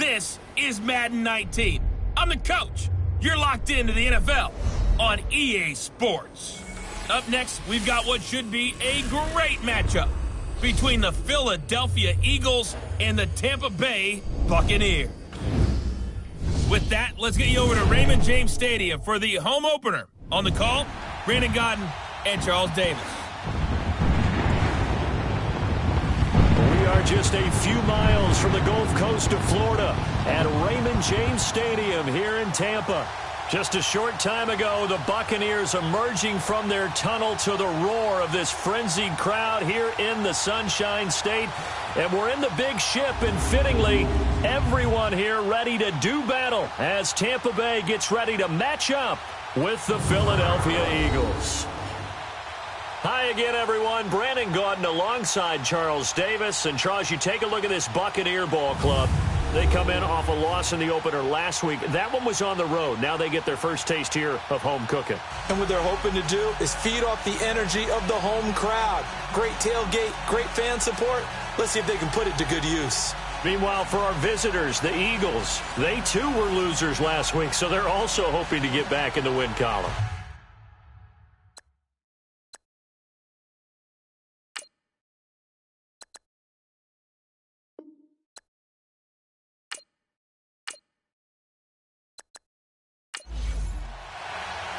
This is Madden 19. I'm the coach. You're locked into the NFL on EA Sports. Up next, we've got what should be a great matchup between the Philadelphia Eagles and the Tampa Bay Buccaneers. With that, let's get you over to Raymond James Stadium for the home opener. On the call, Brandon Godden and Charles Davis. We are just a few miles from the Gulf Coast of Florida at Raymond James Stadium here in Tampa. Just a short time ago, the Buccaneers emerging from their tunnel to the roar of this frenzied crowd here in the Sunshine State. And we're in the big ship, and fittingly, everyone here ready to do battle as Tampa Bay gets ready to match up with the Philadelphia Eagles. Hi again, everyone. Brandon Gaudin alongside Charles Davis. And, Charles, you take a look at this Buccaneer ball club. They come in off a loss in the opener last week. That one was on the road. Now they get their first taste here of home cooking. And what they're hoping to do is feed off the energy of the home crowd. Great tailgate, great fan support. Let's see if they can put it to good use. Meanwhile, for our visitors, the Eagles, they too were losers last week, so they're also hoping to get back in the win column.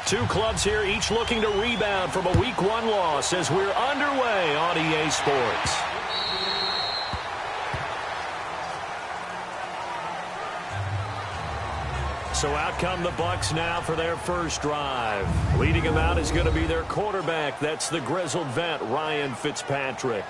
Two clubs here, each looking to rebound from a Week 1 loss as we're underway on EA Sports. So out come the Bucs now for their first drive. Leading them out is going to be their quarterback. That's the grizzled vet, Ryan Fitzpatrick.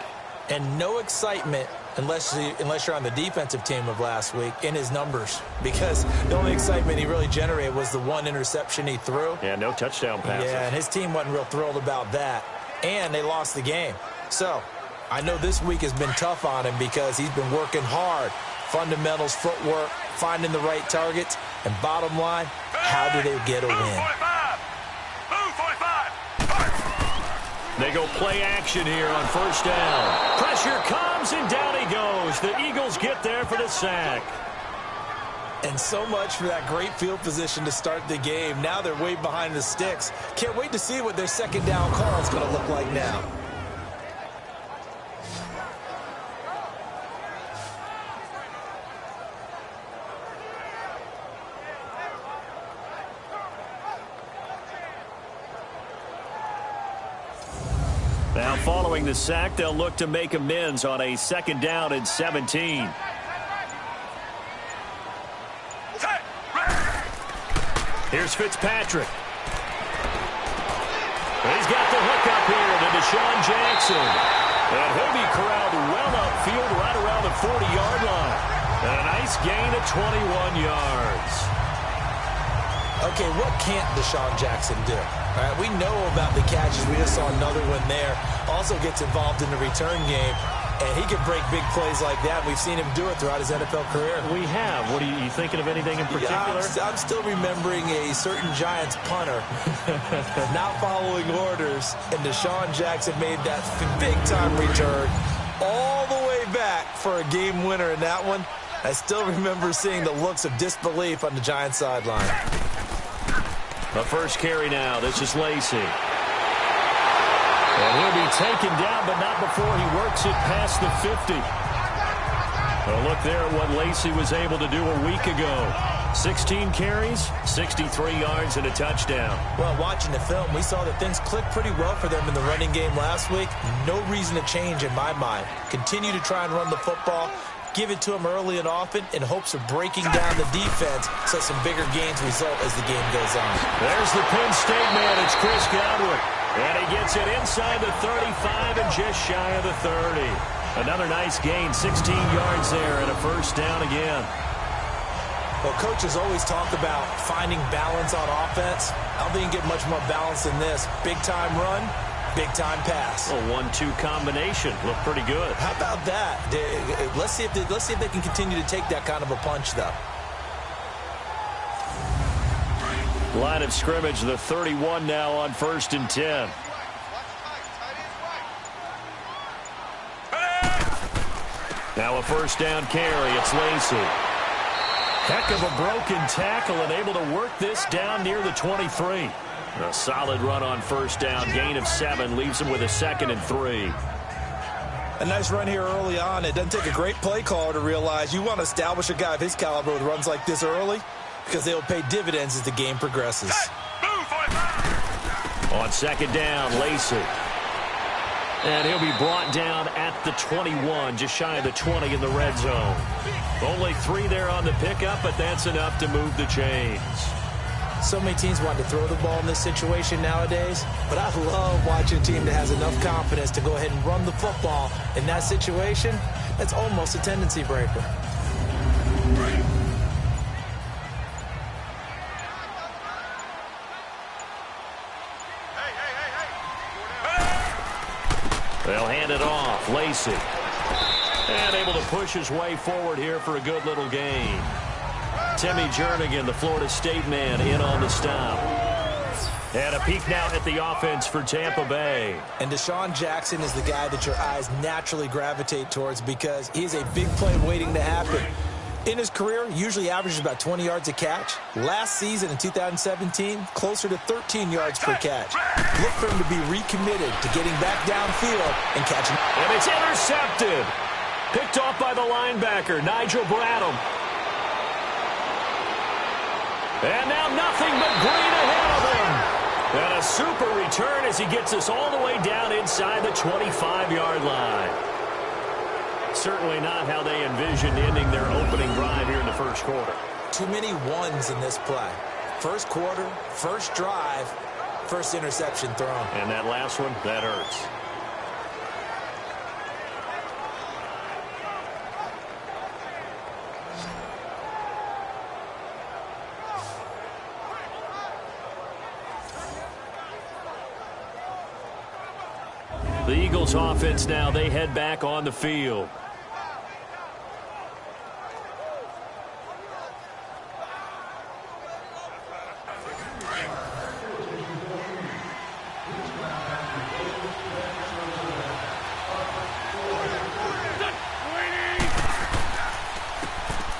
And no excitement unless you're on the defensive team of last week in his numbers, because the only excitement he really generated was the one interception he threw. Yeah, no touchdown passes. Yeah, and his team wasn't real thrilled about that, and they lost the game. So I know this week has been tough on him because he's been working hard. Fundamentals, footwork, finding the right targets, and bottom line, how do they get a win? They go play action here on first down. Pressure comes, and down he goes. The Eagles get there for the sack. And so much for that great field position to start the game. Now they're way behind the sticks. Can't wait to see what their second down call is going to look like now. Now following the sack, they'll look to make amends on a second down and 17. Here's Fitzpatrick. He's got the hook up here to Deshaun Jackson. And he'll be corralled well upfield right around the 40-yard line. And a nice gain of 21 yards. Okay, what can't Deshaun Jackson do? All right, we know about the catches. We just saw another one there. Also gets involved in the return game, and he can break big plays like that. We've seen him do it throughout his NFL career. We have. What are you thinking of anything in particular? Yeah, I'm still remembering a certain Giants punter not following orders, and Deshaun Jackson made that big-time return all the way back for a game winner in that one. I still remember seeing the looks of disbelief on the Giants sideline. The first carry now. This is Lacy. And he'll be taken down, but not before he works it past the 50. Well, look there at what Lacy was able to do a week ago. 16 carries, 63 yards, and a touchdown. Well, watching the film, we saw that things clicked pretty well for them in the running game last week. No reason to change in my mind. Continue to try and run the football. Give it to him early and often in hopes of breaking down the defense so some bigger gains result as the game goes on. There's the Penn State man. It's Chris Godwin. And he gets it inside the 35 and just shy of the 30. Another nice gain, 16 yards there and a first down again. Well, coaches always talk about finding balance on offense. I don't think you can get much more balance than this. Big-time run, big-time pass. A 1-2 combination. Looked pretty good. How about that? Let's see if they can continue to take that kind of a punch, though. Line of scrimmage, the 31 now on 1st and 10. Now a first down carry. It's Lacy. Heck of a broken tackle and able to work this down near the 23. A solid run on first down. Gain of 7 leaves him with a 2nd and 3. A nice run here early on. It doesn't take a great play caller to realize you want to establish a guy of his caliber with runs like this early because they'll pay dividends as the game progresses. On 2nd down, Lacey. And he'll be brought down at the 21, just shy of the 20 in the red zone. Only 3 there on the pickup, but that's enough to move the chains. So many teams want to throw the ball in this situation nowadays, but I love watching a team that has enough confidence to go ahead and run the football in that situation. That's almost a tendency breaker. They'll hand it off. Lacey. And able to push his way forward here for a good little gain. Timmy Jernigan, the Florida State man, in on the stop. And a peek now at the offense for Tampa Bay. And Deshaun Jackson is the guy that your eyes naturally gravitate towards because he is a big play waiting to happen. In his career, usually averages about 20 yards a catch. Last season in 2017, closer to 13 yards per catch. Look for him to be recommitted to getting back downfield and catching. And it's intercepted. Picked off by the linebacker, Nigel Bradham. And now nothing but green ahead of him. And a super return as he gets us all the way down inside the 25-yard line. Certainly not how they envisioned ending their opening drive here in the first quarter. Too many ones in this play. First quarter, first drive, first interception thrown. And that last one, that hurts. The Eagles offense now, they head back on the field.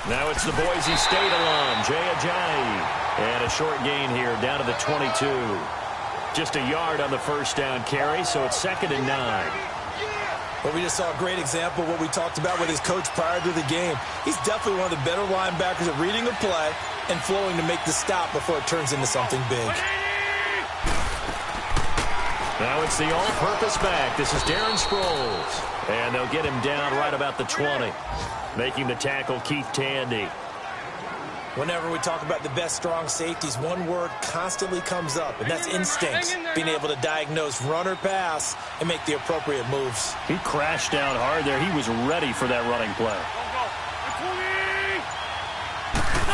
Now it's the Boise State alum, Jay Ajayi. And a short gain here down to the 22. Just a yard on the first down carry, so it's 2nd and 9. Well, we just saw a great example of what we talked about with his coach prior to the game. He's definitely one of the better linebackers at reading a play and flowing to make the stop before it turns into something big. Now it's the all-purpose back. This is Darren Sproles. And they'll get him down right about the 20. Making the tackle, Keith Tandy. Whenever we talk about the best strong safeties, one word constantly comes up, and that's instinct. Being able to diagnose run or pass and make the appropriate moves. He crashed down hard there. He was ready for that running play.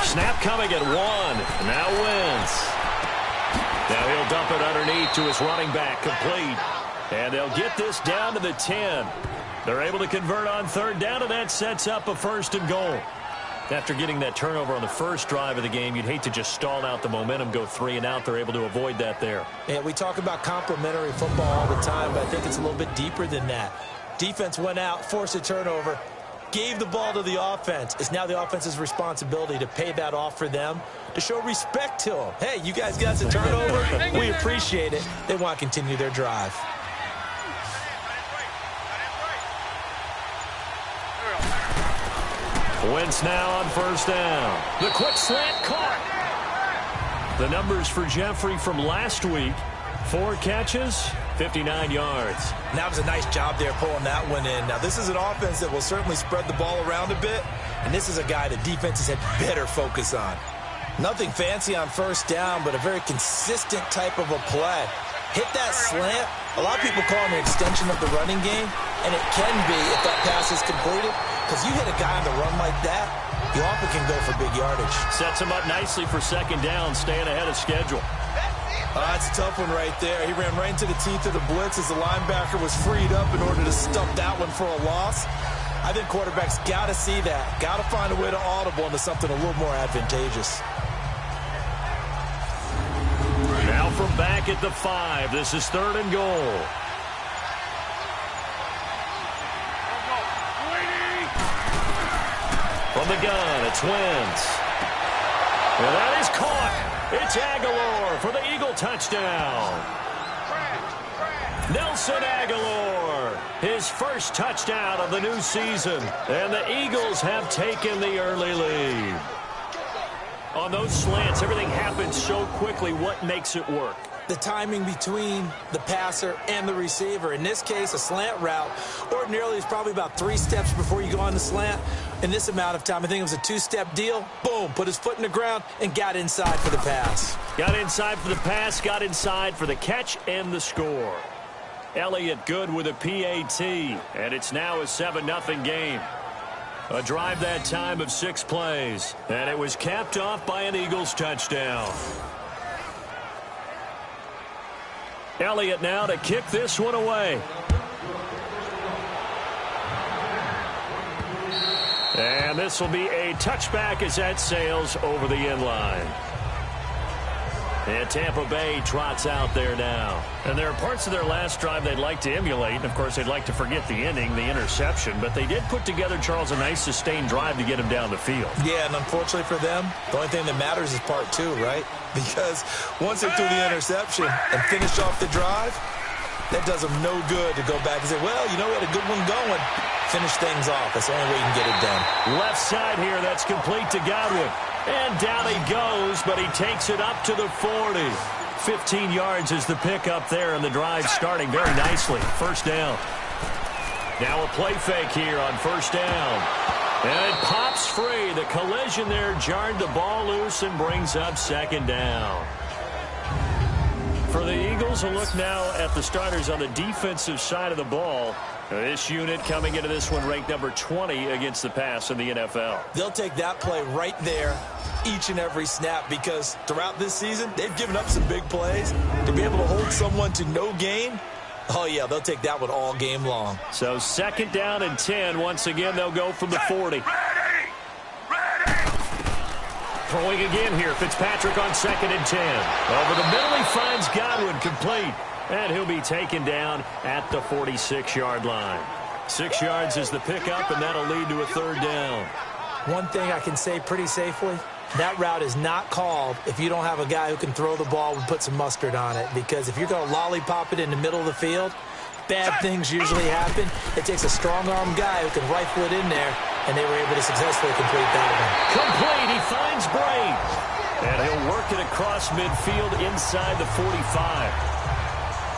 Snap coming at 1. Now Wentz. Now he'll dump it underneath to his running back, complete. And they'll get this down to the 10. They're able to convert on 3rd down, and that sets up a 1st and goal. After getting that turnover on the first drive of the game, you'd hate to just stall out the momentum, go 3 and out. They're able to avoid that there. Yeah, we talk about complementary football all the time, but I think it's a little bit deeper than that. Defense went out, forced a turnover, gave the ball to the offense. It's now the offense's responsibility to pay that off for them, to show respect to them. Hey, you guys got the turnover. We appreciate it. They want to continue their drive. Wentz now on 1st down. The quick slant caught. The numbers for Jeffrey from last week. 4 catches, 59 yards. That was a nice job there pulling that one in. Now, this is an offense that will certainly spread the ball around a bit, and this is a guy that defenses had better focus on. Nothing fancy on 1st down, but a very consistent type of a play. Hit that slant. A lot of people call it an extension of the running game, and it can be if that pass is completed. Because you hit a guy on the run like that, you often can go for big yardage. Sets him up nicely for 2nd down, staying ahead of schedule. That's a tough one right there. He ran right into the teeth of the blitz as the linebacker was freed up in order to stump that one for a loss. I think quarterbacks got to see that. Got to find a way to audible into something a little more advantageous. Now from back at the 5, this is 3rd and goal. From the gun, it's Wentz. And that is caught. It's Aguilar for the Eagle touchdown. Nelson Aguilar, his first touchdown of the new season. And the Eagles have taken the early lead. On those slants, everything happens so quickly. What makes it work? The timing between the passer and the receiver. In this case, a slant route ordinarily is probably about 3 steps before you go on the slant. In this amount of time, I think it was a 2-step deal. Boom, put his foot in the ground and got inside for the pass. Got inside for the pass, got inside for the catch and the score. Elliott good with a PAT, and it's now a 7-0 game. A drive that time of 6 plays, and it was capped off by an Eagles touchdown. Elliott now to kick this one away. And this will be a touchback as that sails over the end line. And Tampa Bay trots out there now. And there are parts of their last drive they'd like to emulate. And, of course, they'd like to forget the ending, the interception. But they did put together, Charles, a nice sustained drive to get him down the field. Yeah, and unfortunately for them, the only thing that matters is part 2, right? Because once they threw the interception and finished off the drive, that does them no good to go back and say, well, you know, we had a good one going. Finish things off. That's the only way you can get it done. Left side here, that's complete to Godwin. And down he goes, but he takes it up to the 40. 15 yards is the pickup there, and the drive starting very nicely. First down. Now a play fake here on first down. And it pops free. The collision there jarred the ball loose and brings up second down. For the Eagles, a look now at the starters on the defensive side of the ball. This unit coming into this one ranked number 20 against the pass in the NFL. They'll take that play right there each and every snap because throughout this season, they've given up some big plays. To be able to hold someone to no gain, oh, yeah, they'll take that one all game long. So second down and 10. Once again, they'll go from the 40. Throwing again here, Fitzpatrick on second and 10. Over the middle, he finds Godwin complete. And he'll be taken down at the 46-yard line. 6 yards is the pickup, and that'll lead to a third down. One thing I can say pretty safely, that route is not called if you don't have a guy who can throw the ball and put some mustard on it. Because if you're going to lollipop it in the middle of the field, bad things usually happen. It takes a strong-arm guy who can rifle it in there, and they were able to successfully complete that one. Complete. He finds Bray. And he'll work it across midfield inside the 45.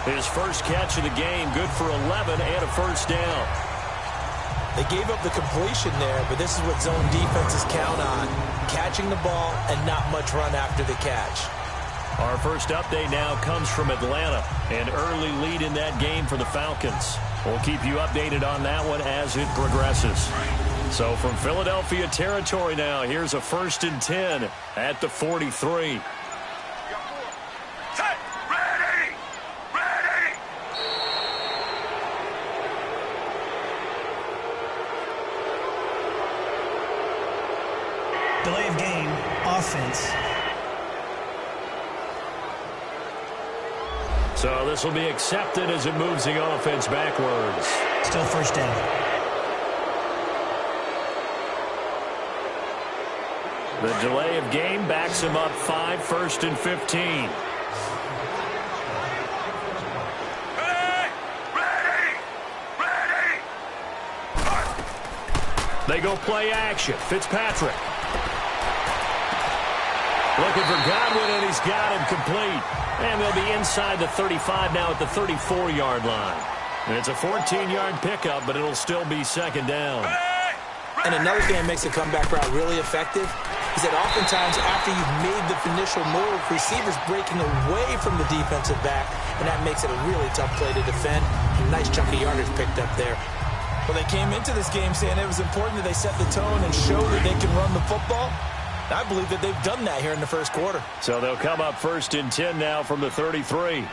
His first catch of the game, good for 11 and a first down. They gave up the completion there, but this is what zone defenses count on. Catching the ball and not much run after the catch. Our first update now comes from Atlanta. An early lead in that game for the Falcons. We'll keep you updated on that one as it progresses. So from Philadelphia territory now, here's a 1st and 10 at the 43. Delay of game, offense. So this will be accepted as it moves the offense backwards. Still first down. The delay of game backs him up 5, 1st and 15. They go play action. Fitzpatrick. Looking for Godwin, and he's got him complete. And they'll be inside the 35 now at the 34-yard line. And it's a 14-yard pickup, but it'll still be second down. And another thing that makes a comeback route really effective is that oftentimes after you've made the initial move, receivers breaking away from the defensive back, and that makes it a really tough play to defend. A nice chunk of yardage picked up there. Well, they came into this game saying it was important that they set the tone and show that they can run the football. I believe that they've done that here in the first quarter. So they'll come up 1st and 10 now from the 33.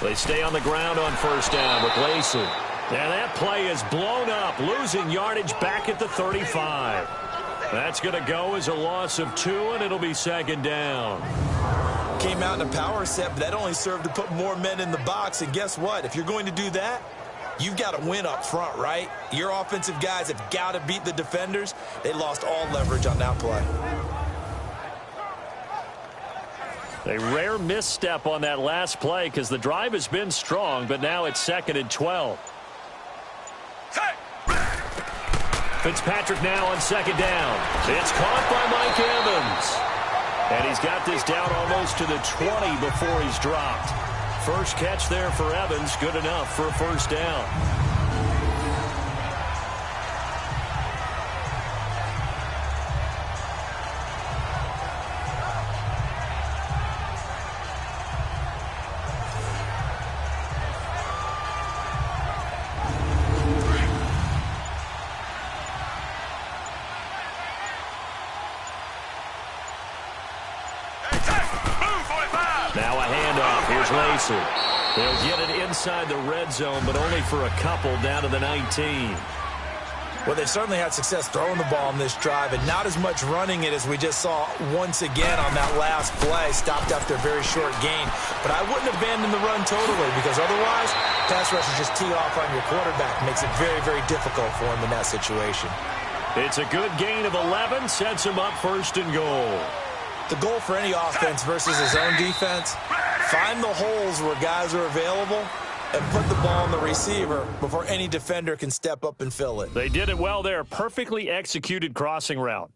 They stay on the ground on first down with Lacy. And that play is blown up, losing yardage back at the 35. That's going to go as a loss of 2, and it'll be second down. Came out in a power set, but that only served to put more men in the box. And guess what? If you're going to do that, you've got to win up front, right? Your offensive guys have got to beat the defenders. They lost all leverage on that play. A rare misstep on that last play because the drive has been strong, but now it's 2nd and 12. Fitzpatrick now on 2nd down. It's caught by Mike Evans. And he's got this down almost to the 20 before he's dropped. First catch there for Evans, good enough for a first down. Now a handoff. Here's Lacy. They'll get it inside the red zone, but only for a couple down to the 19. Well, they've certainly had success throwing the ball on this drive and not as much running it as we just saw once again on that last play. Stopped after a very short gain. But I wouldn't abandon the run totally because otherwise, pass rushers just tee off on your quarterback. Makes it very, very difficult for him in that situation. It's a good gain of 11. Sets him up 1st and goal. The goal for any offense versus his own defense, find the holes where guys are available and put the ball on the receiver before any defender can step up and fill it. They did it well there. Perfectly executed crossing route.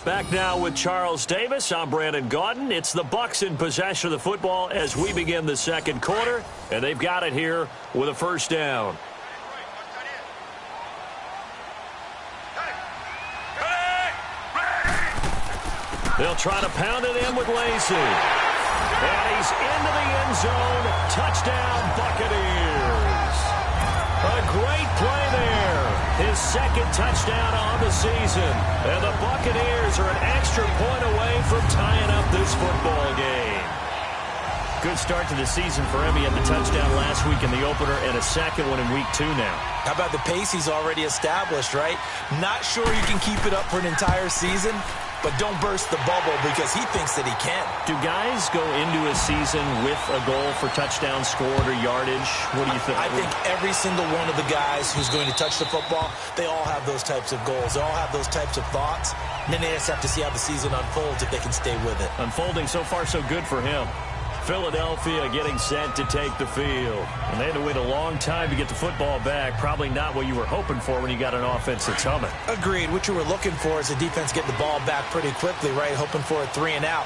Back now with Charles Davis. I'm Brandon Gaudin. It's the Bucs in possession of the football as we begin the 2nd quarter, and they've got it here with a first down. They'll try to pound it in with Lacy. And he's into the end zone. Touchdown, Buccaneers. A great play there. His 2nd touchdown on the season. And the Buccaneers are an extra point away from tying up this football game. Good start to the season for him. He had the touchdown last week in the opener and a 2nd one in week 2 now. How about the pace he's already established, right? Not sure you can keep it up for an entire season, but don't burst the bubble because he thinks that he can. Do guys go into a season with a goal for touchdown scored or yardage? What do you think? I think every single one of the guys who's going to touch the football, they all have those types of goals. They all have those types of thoughts. And then they just have to see how the season unfolds if they can stay with it. Unfolding so far so good for him. Philadelphia getting set to take the field. And they had to wait a long time to get the football back. Probably not what you were hoping for when you got an offense that's humming. Agreed. What you were looking for is the defense getting the ball back pretty quickly, right? Hoping for a 3 and out.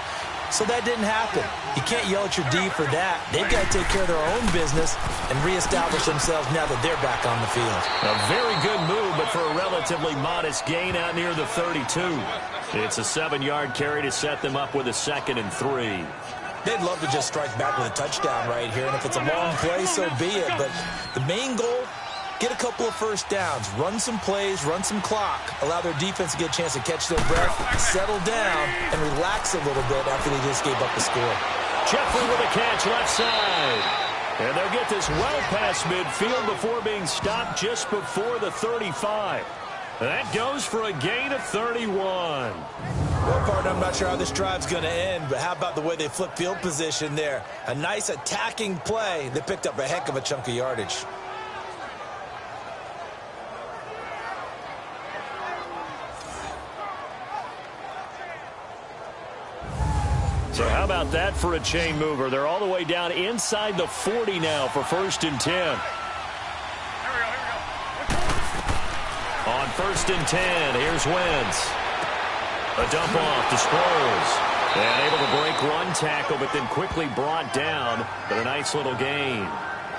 So that didn't happen. You can't yell at your D for that. They've got to take care of their own business and reestablish themselves now that they're back on the field. A very good move, but for a relatively modest gain out near the 32. It's a 7-yard carry to set them up with a 2nd and 3. They'd love to just strike back with a touchdown right here, and if it's a long play, so be it. But the main goal, get a couple of first downs, run some plays, run some clock, allow their defense to get a chance to catch their breath, settle down, and relax a little bit after they just gave up the score. Jeffrey with a catch left side. And they'll get this well past midfield before being stopped just before the 35. That goes for a gain of 31. Well, partner, I'm not sure how this drive's going to end, but how about the way they flip field position there? A nice attacking play that picked up a heck of a chunk of yardage. So how about that for a chain mover? They're all the way down inside the 40 now for 1st and 10. On 1st and 10, here's Wentz. A dump off to Sproles. And able to break one tackle, but then quickly brought down. But a nice little gain.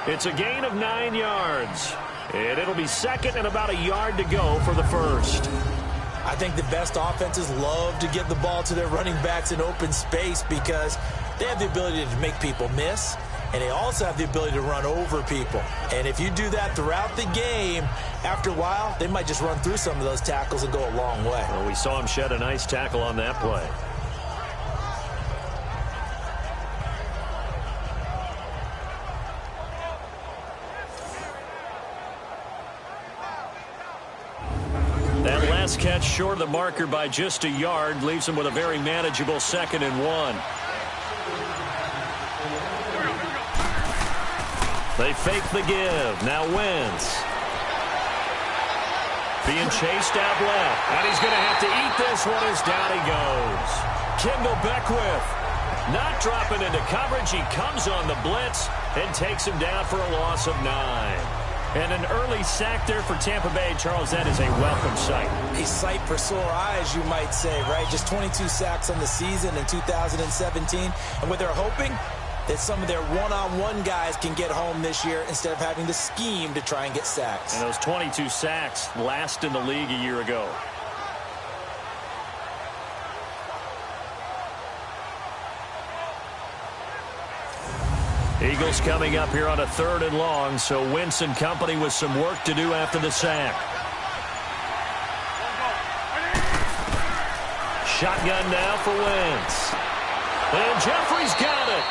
It's a gain of 9 yards. And it'll be 2nd and about a yard to go for the 1st. I think the best offenses love to get the ball to their running backs in open space because they have the ability to make people miss, and they also have the ability to run over people. And if you do that throughout the game, after a while, they might just run through some of those tackles and go a long way. Well, we saw him shed a nice tackle on that play. catch short of the marker by just a yard. Leaves him with a very manageable 2nd and 1. They fake the give. Now Wentz. Being chased out left. And he's going to have to eat this one as down he goes. Kendall Beckwith not dropping into coverage. He comes on the blitz and takes him down for a loss of 9. And an early sack there for Tampa Bay. Charles, that is a welcome sight. A sight for sore eyes, you might say, right? Just 22 sacks on the season in 2017. And what they're hoping, that some of their one-on-one guys can get home this year instead of having to scheme to try and get sacks. And those 22 sacks last in the league a year ago. Eagles coming up here on a 3rd and long, so Wentz and company with some work to do after the sack. Shotgun now for Wentz. And Jeffrey's got it.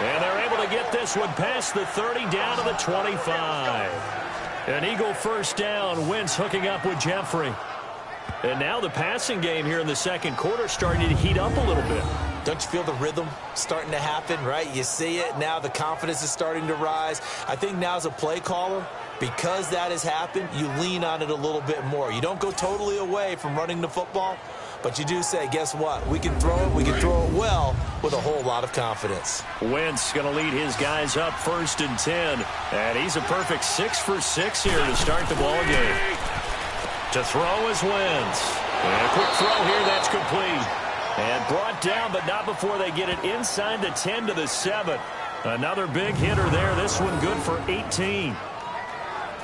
And they're able to get this one past the 30 down to the 25. An Eagle first down. Wentz hooking up with Jeffrey. And now the passing game here in the 2nd quarter starting to heat up a little bit. Don't you feel the rhythm starting to happen, right? You see it now. The confidence is starting to rise. I think now as a play caller, because that has happened, you lean on it a little bit more. You don't go totally away from running the football, but you do say, guess what? We can throw it. We can throw it well with a whole lot of confidence. Wentz going to lead his guys up 1st and 10. And he's a perfect 6 for 6 here to start the ball game. To throw is Wentz. And a quick throw here. That's complete. And brought down, but not before they get it inside the 10 to the 7. Another big hitter there. This one good for 18.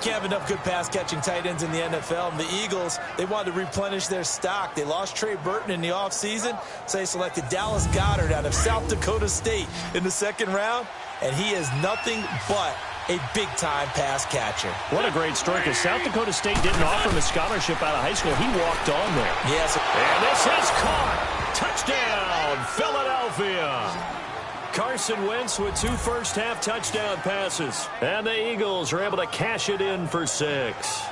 Can't have enough good pass-catching tight ends in the NFL. And the Eagles, they wanted to replenish their stock. They lost Trey Burton in the offseason, so they selected Dallas Goedert out of South Dakota State in the 2nd round, and he is nothing but a big-time pass catcher. What a great story, because South Dakota State didn't offer him a scholarship out of high school. He walked on there. Yes. And this is caught. Touchdown, Philadelphia. Carson Wentz with 2 first-half touchdown passes. And the Eagles are able to cash it in for 6.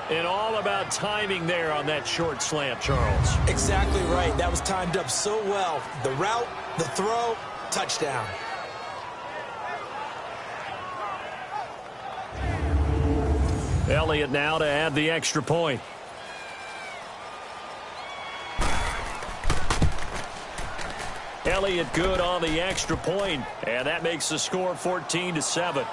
And all about timing there on that short slant, Charles. Exactly right. That was timed up so well. The route, the throw, touchdown. Elliott now to add the extra point. Elliott good on the extra point, and that makes the score 14-7.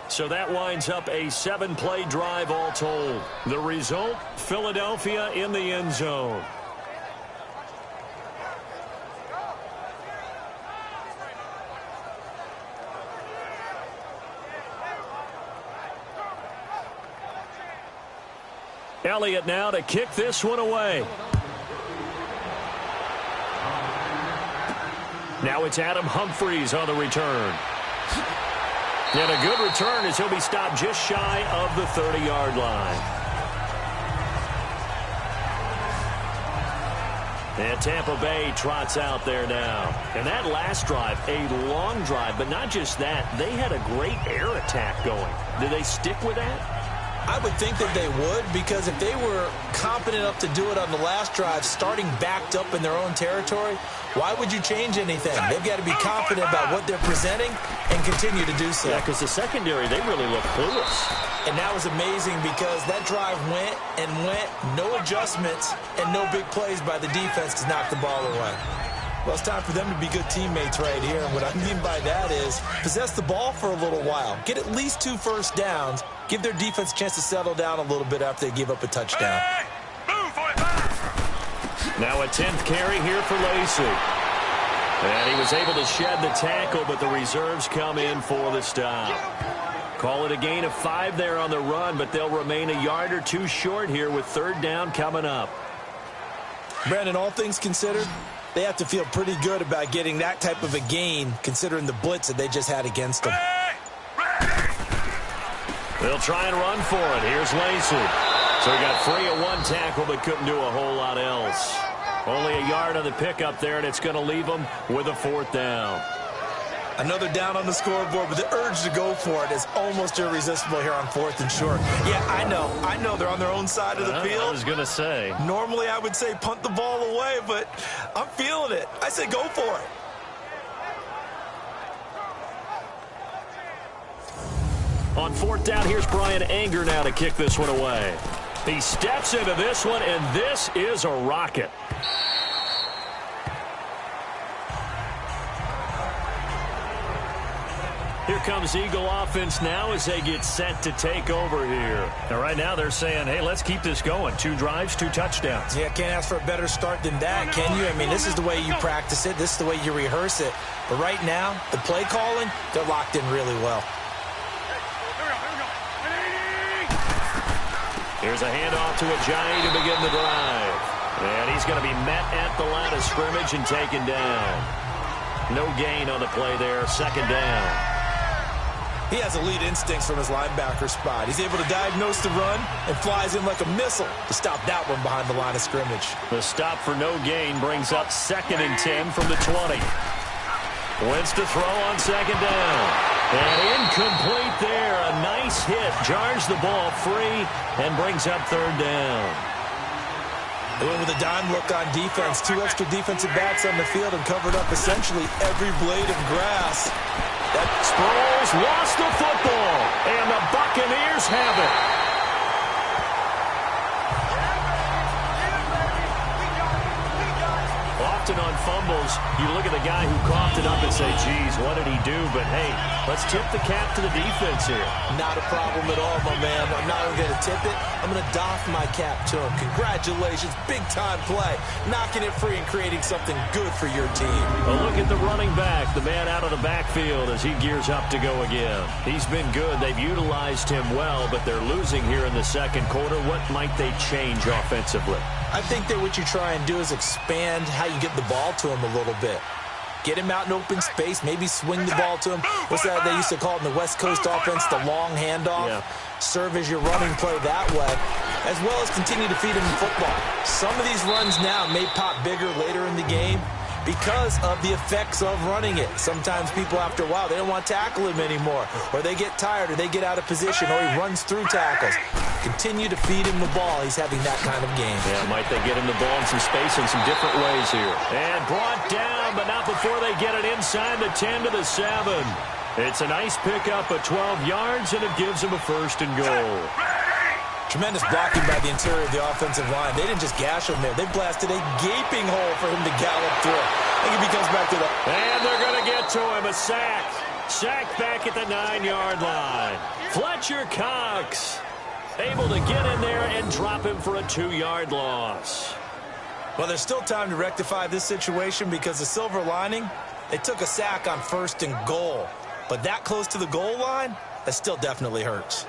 So that winds up a 7-play drive all told. The result, Philadelphia in the end zone. Elliott now to kick this one away. Now it's Adam Humphries on the return. And a good return as he'll be stopped just shy of the 30-yard line. And Tampa Bay trots out there now. And that last drive, a long drive, but not just that. They had a great air attack going. Did they stick with that? I would think that they would, because if they were competent enough to do it on the last drive, starting backed up in their own territory, why would you change anything? They've got to be confident about what they're presenting and continue to do so. Yeah, because the secondary, they really look clueless. And that was amazing because that drive went and went, no adjustments, and no big plays by the defense to knock the ball away. Well, it's time for them to be good teammates right here. And what I mean by that is possess the ball for a little while. Get at least 2 first downs. Give their defense a chance to settle down a little bit after they give up a touchdown. Hey, move, 45. Now a 10th carry here for Lacy. And he was able to shed the tackle, but the reserves come in for the stop. Call it a gain of 5 there on the run, but they'll remain a yard or 2 short here with 3rd down coming up. Brandon, all things considered, they have to feel pretty good about getting that type of a gain, considering the blitz that they just had against them. They'll try and run for it. Here's Lacy. So he got free of 1 tackle, but couldn't do a whole lot else. Only a yard on the pickup there, and it's going to leave them with a 4th down. I know they're down on the scoreboard, but the urge to go for it is almost irresistible here on 4th and short. Yeah, I know they're on their own side of the field. I was going to say. Normally I would say punt the ball away, but I'm feeling it. I say go for it. On 4th down, here's Brian Anger now to kick this one away. He steps into this one, and this is a rocket. Here comes Eagle offense now as they get set to take over here. Now, right now they're saying, hey, let's keep this going. 2 drives, 2 touchdowns. Yeah, can't ask for a better start than that, can you? I mean, this is the way you practice it. This is the way you rehearse it. But right now, the play calling, they're locked in really well. Here's a handoff to Ajayi to begin the drive. And he's going to be met at the line of scrimmage and taken down. No gain on the play there, 2nd down. He has elite instincts from his linebacker spot. He's able to diagnose the run and flies in like a missile to stop that one behind the line of scrimmage. The stop for no gain brings up 2nd and 10 from the 20. Wentz to throw on 2nd down. And incomplete there. A nice hit. Jars the ball free and brings up 3rd down. They went with a dime look on defense. 2 extra defensive backs on the field and covered up essentially every blade of grass. Sproles lost the football, and the Buccaneers have it. Often on fumbles, you look at the guy who coughed it up and say, geez, what did he do? But, hey, let's tip the cap to the defense here. Not a problem at all, my man. I'm not even going to tip it. I'm going to doff my cap to him. Congratulations. Big-time play. Knocking it free and creating something good for your team. Well, look at the running back, the man out of the backfield as he gears up to go again. He's been good. They've utilized him well, but they're losing here in the 2nd quarter. What might they change offensively? I think that what you try and do is expand how you get the ball to him a little bit. Get him out in open space, maybe swing the ball to him. What's that they used to call it in the West Coast offense, the long handoff? Yeah. Serve as your running play that way, as well as continue to feed him the football. Some of these runs now may pop bigger later in the game because of the effects of running it. Sometimes people, after a while, they don't want to tackle him anymore, or they get tired, or they get out of position, or he runs through tackles. Continue to feed him the ball. He's having that kind of game. Yeah, might they get him the ball in some space in some different ways here. And brought down, but not before they get it inside the 10 to the 7. It's a nice pickup of 12 yards, and it gives him a 1st and goal. Tremendous blocking by the interior of the offensive line. They didn't just gash him there. They blasted a gaping hole for him to gallop through. I think if he comes back to the... And they're going to get to him. A sack. Sack back at the 9-yard line. Fletcher Cox able to get in there and drop him for a 2-yard loss. Well, there's still time to rectify this situation because the silver lining, they took a sack on 1st and goal. But that close to the goal line, that still definitely hurts.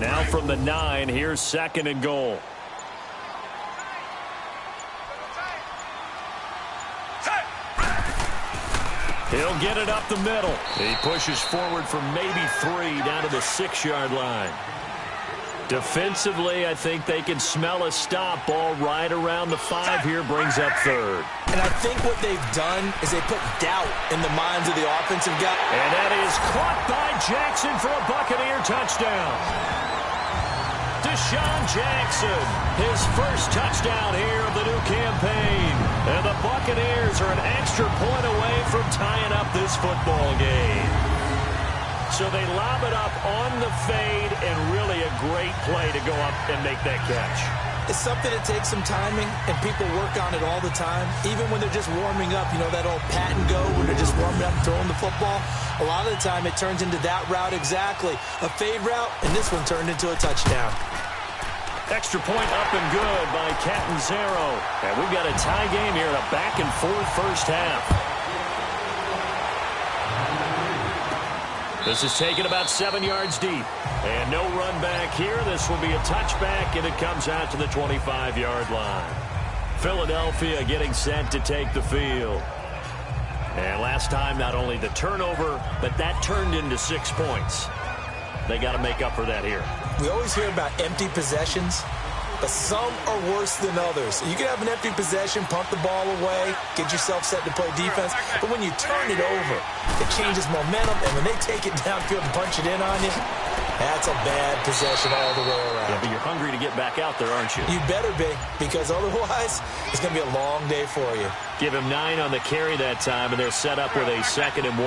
Now from the 9, here's 2nd and goal. He'll get it up the middle. He pushes forward for maybe 3 down to the 6-yard line. Defensively, I think they can smell a stop. Ball right around the 5 here, brings up 3rd. And I think what they've done is they put doubt in the minds of the offensive guy. And that is caught by Jackson for a Buccaneer touchdown. Deshaun Jackson, his 1st touchdown here of the new campaign. And the Buccaneers are an extra point away from tying up this football game. So they lob it up on the fade, and really a great play to go up and make that catch. It's something that takes some timing, and people work on it all the time. Even when they're just warming up, you know, that old pat and go when they're just warming up and throwing the football. A lot of the time it turns into that route exactly. A fade route, and this one turned into a touchdown. Extra point up and good by Catanzaro. And we've got a tie game here in a back-and-forth first half. This is taken about 7 yards deep. And no run back here. This will be a touchback, and it comes out to the 25-yard line. Philadelphia getting set to take the field. And last time, not only the turnover, but that turned into 6 points. They got to make up for that here. We always hear about empty possessions. but some are worse than others. You can have an empty possession, punt the ball away, get yourself set to play defense, but when you turn it over, it changes momentum, and when they take it downfield and punch it in on you, that's a bad possession all the way around. Yeah, but you're hungry to get back out there, aren't you? You better be, because otherwise, it's going to be a long day for you. Give him 9 on the carry that time, and they're set up with a 2nd and 1.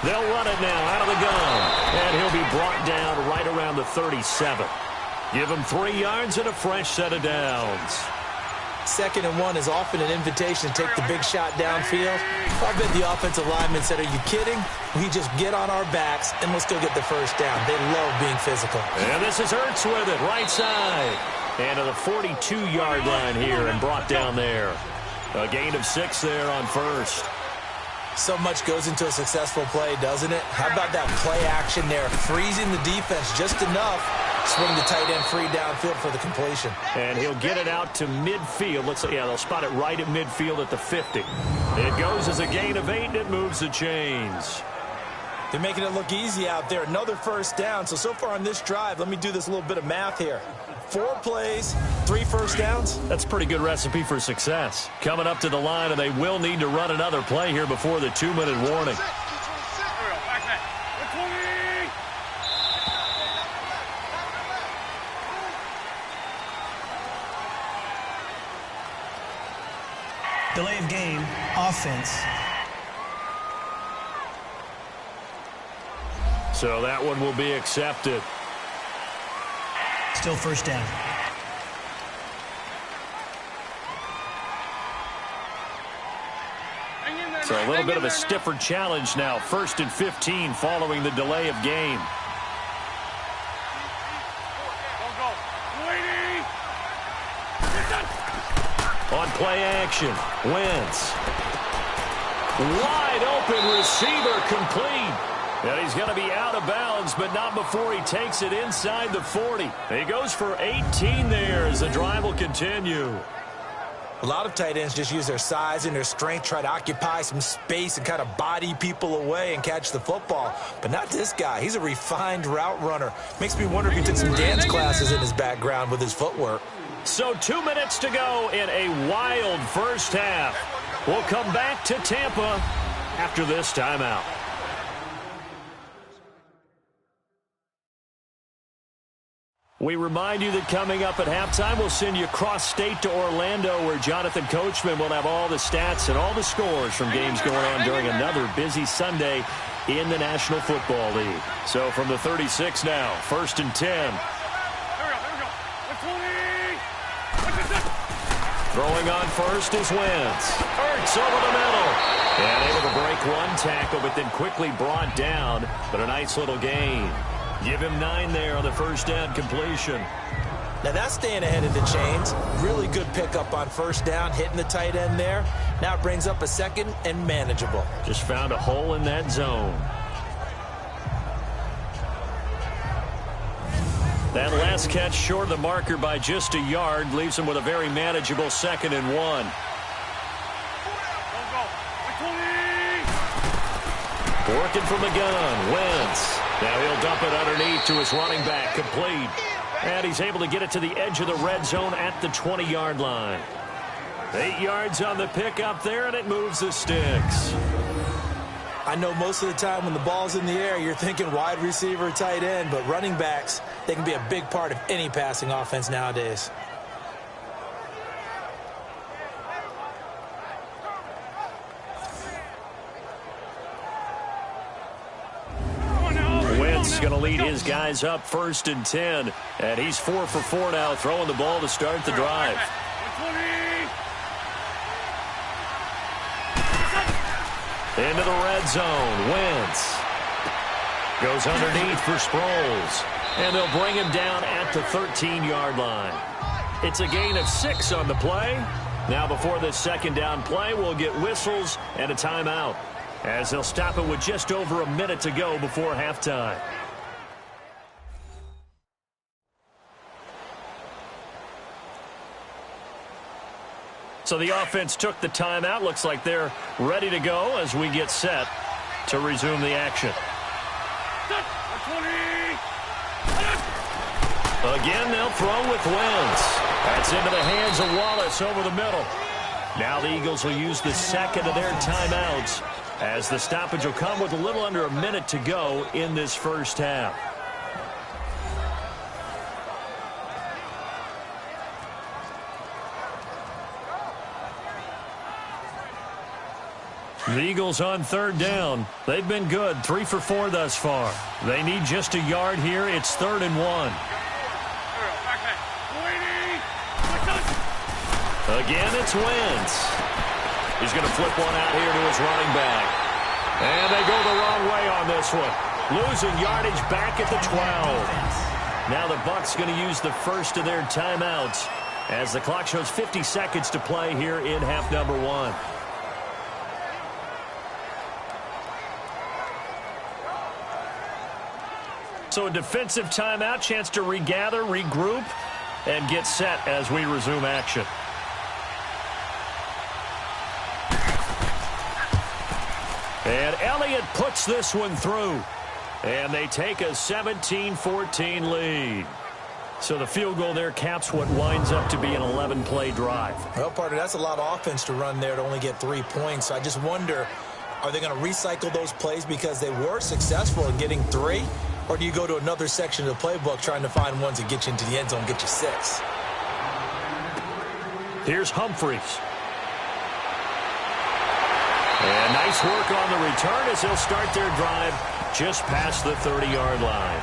They'll run it now out of the gun, and he'll be brought down right around the 37. Give him 3 yards and a fresh set of downs. 2nd and 1 is often an invitation to take the big shot downfield. I bet the offensive lineman said, are you kidding? We just get on our backs, and we'll still get the first down. They love being physical. And this is Ertz with it, right side. And to the 42-yard line here and brought down there. A gain of 6 there on first. So much goes into a successful play, doesn't it? How about that play action there? Freezing the defense just enough. Swing the tight end free downfield for the completion. And he'll get it out to midfield. Let's say, yeah, they'll spot it right at midfield at the 50. It goes as a gain of 8, and it moves the chains. They're making it look easy out there. Another first down. So far on this drive, let me do this little bit of math here. 4 plays, 3 first downs. That's a pretty good recipe for success. Coming up to the line, and they will need to run another play here before the 2-minute warning. Delay of game, offense. So that one will be accepted. Still first down. So a little bit of a stiffer challenge now. 1st and 15 following the delay of game. On play action, Wentz. Wide open receiver complete. And he's going to be out of bounds, but not before he takes it inside the 40. He goes for 18 there as the drive will continue. A lot of tight ends just use their size and their strength, try to occupy some space and kind of body people away and catch the football. But not this guy. He's a refined route runner. Makes me wonder if he took some dance classes in his background with his footwork. So 2 minutes to go in a wild first half. We'll come back to Tampa after this timeout. We remind you that coming up at halftime, we'll send you cross-state to Orlando, where Jonathan Coachman will have all the stats and all the scores from games going on during another busy Sunday in the National Football League. So from the 36 now, 1st and 10. Throwing on first is Wentz. Ertz over the middle. And able to break one tackle, but then quickly brought down. But a nice little gain. Give him 9 there on the first down completion. Now that's staying ahead of the chains. Really good pickup on first down, hitting the tight end there. Now it brings up a 2nd and manageable. Just found a hole in that zone. That last catch short of the marker by just a yard leaves him with a very manageable 2nd and 1. Working from the gun, Wentz. Now he'll dump it underneath to his running back, complete. And he's able to get it to the edge of the red zone at the 20-yard line. 8 yards on the pickup there, and it moves the sticks. I know most of the time when the ball's in the air, you're thinking wide receiver, tight end, but running backs, they can be a big part of any passing offense nowadays. Wentz going to lead his guys up 1st and 10, and he's 4 for 4 now, throwing the ball to start the drive. Into the red zone, Wentz goes underneath for Sproles, and they'll bring him down at the 13-yard line. It's a gain of 6 on the play. Now before this 2nd down play, we'll get whistles and a timeout, as they'll stop it with just over a minute to go before halftime. So the offense took the timeout. Looks like they're ready to go as we get set to resume the action. Again, they'll throw with Wentz. That's into the hands of Wallace over the middle. Now the Eagles will use the second of their timeouts as the stoppage will come with a little under a minute to go in this first half. The Eagles on third down. They've been good, 3 for 4 thus far. They need just a yard here. It's 3rd and 1. Again, it's Wentz. He's going to flip one out here to his running back. And they go the wrong way on this one. Losing yardage back at the 12. Now the Bucs going to use the first of their timeouts as the clock shows 50 seconds to play here in half number 1. So a defensive timeout, chance to regather, regroup, and get set as we resume action. And Elliott puts this one through. And they take a 17-14 lead. So the field goal there caps what winds up to be an 11-play drive. Well, partner, that's a lot of offense to run there to only get 3 points. I just wonder, are they going to recycle those plays because they were successful in getting 3? Or do you go to another section of the playbook trying to find ones that get you into the end zone, get you 6? Here's Humphreys. And nice work on the return as they'll start their drive just past the 30-yard line.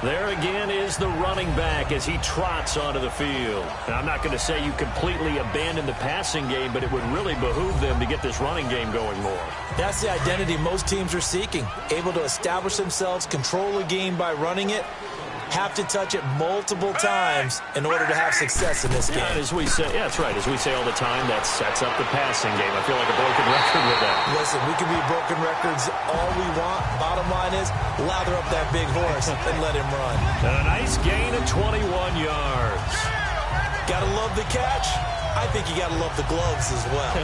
There again is the running back as he trots onto the field. Now, I'm not going to say you completely abandon the passing game, but it would really behoove them to get this running game going more. That's the identity most teams are seeking. Able to establish themselves, control a game by running it, have to touch it multiple times in order to have success in this game. Yeah, as we say, yeah, that's right. As we say all the time, that sets up the passing game. I feel like a broken record with that. Listen, we can be broken records all we want. Bottom line is, lather up that big horse and let him run. And a nice gain of 21 yards. Gotta love the catch. I think you gotta love the gloves as well.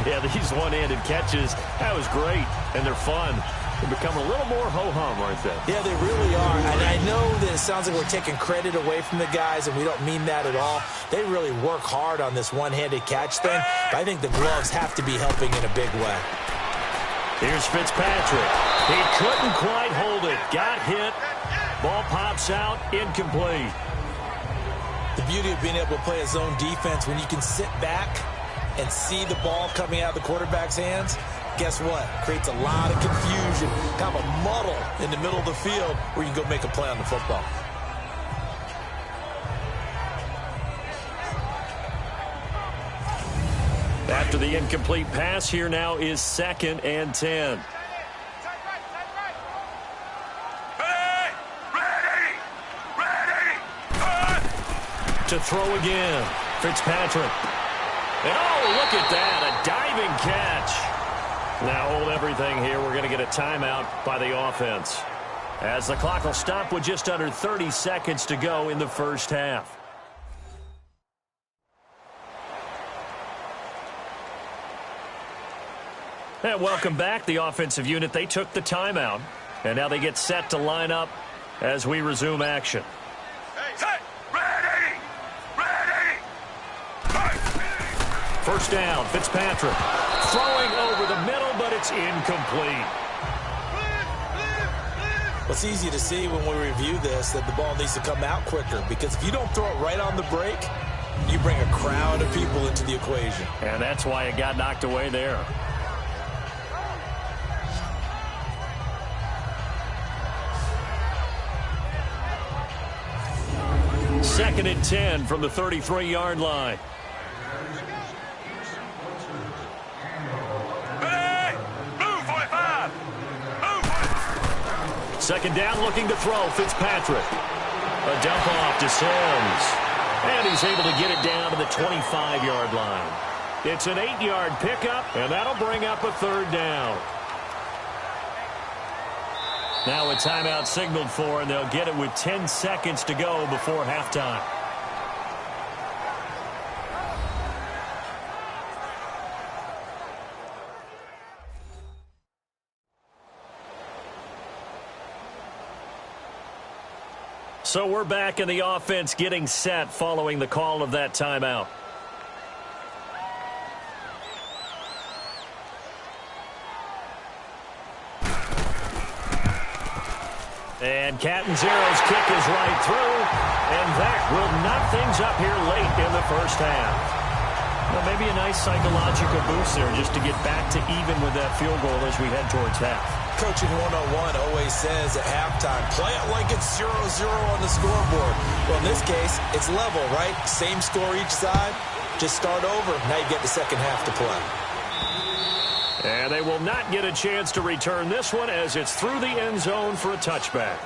Yeah, these one-handed catches, that was great, and they're fun. They become a little more ho-hum, aren't they? Yeah, they really are. And I know that it sounds like we're taking credit away from the guys, and we don't mean that at all. They really work hard on this one-handed catch thing, but I think the gloves have to be helping in a big way. Here's Fitzpatrick. He couldn't quite hold it. Got hit. Ball pops out. Incomplete. The beauty of being able to play a zone defense when you can sit back and see the ball coming out of the quarterback's hands, guess what? Creates a lot of confusion, kind of a muddle in the middle of the field where you can go make a play on the football. After the incomplete pass, here now is 2nd and 10. To throw again. Fitzpatrick. And oh, look at that. A diving catch. Now hold everything here. We're going to get a timeout by the offense, as the clock will stop with just under 30 seconds to go in the first half. And welcome back. The offensive unit, they took the timeout, and now they get set to line up as we resume action. First down, Fitzpatrick. Throwing over the middle, but it's incomplete. Well, it's easy to see when we review this that the ball needs to come out quicker, because if you don't throw it right on the break, you bring a crowd of people into the equation. And that's why it got knocked away there. Second and 10 from the 33-yard line. Second down, looking to throw. Fitzpatrick. A dump off to Sims. And he's able to get it down to the 25-yard line. It's an 8-yard pickup, and that'll bring up a third down. Now a timeout signaled for, and they'll get it with 10 seconds to go before halftime. So we're back in the offense getting set following the call of that timeout. And Catanzero's kick is right through, and that will knock things up here late in the first half. Well, maybe a nice psychological boost there just to get back to even with that field goal as we head towards half. Coaching 101 always says at halftime, play it like it's 0-0 on the scoreboard. Well, in this case, it's level, right? Same score each side. Just start over. Now you get the second half to play. And they will not get a chance to return this one as it's through the end zone for a touchback.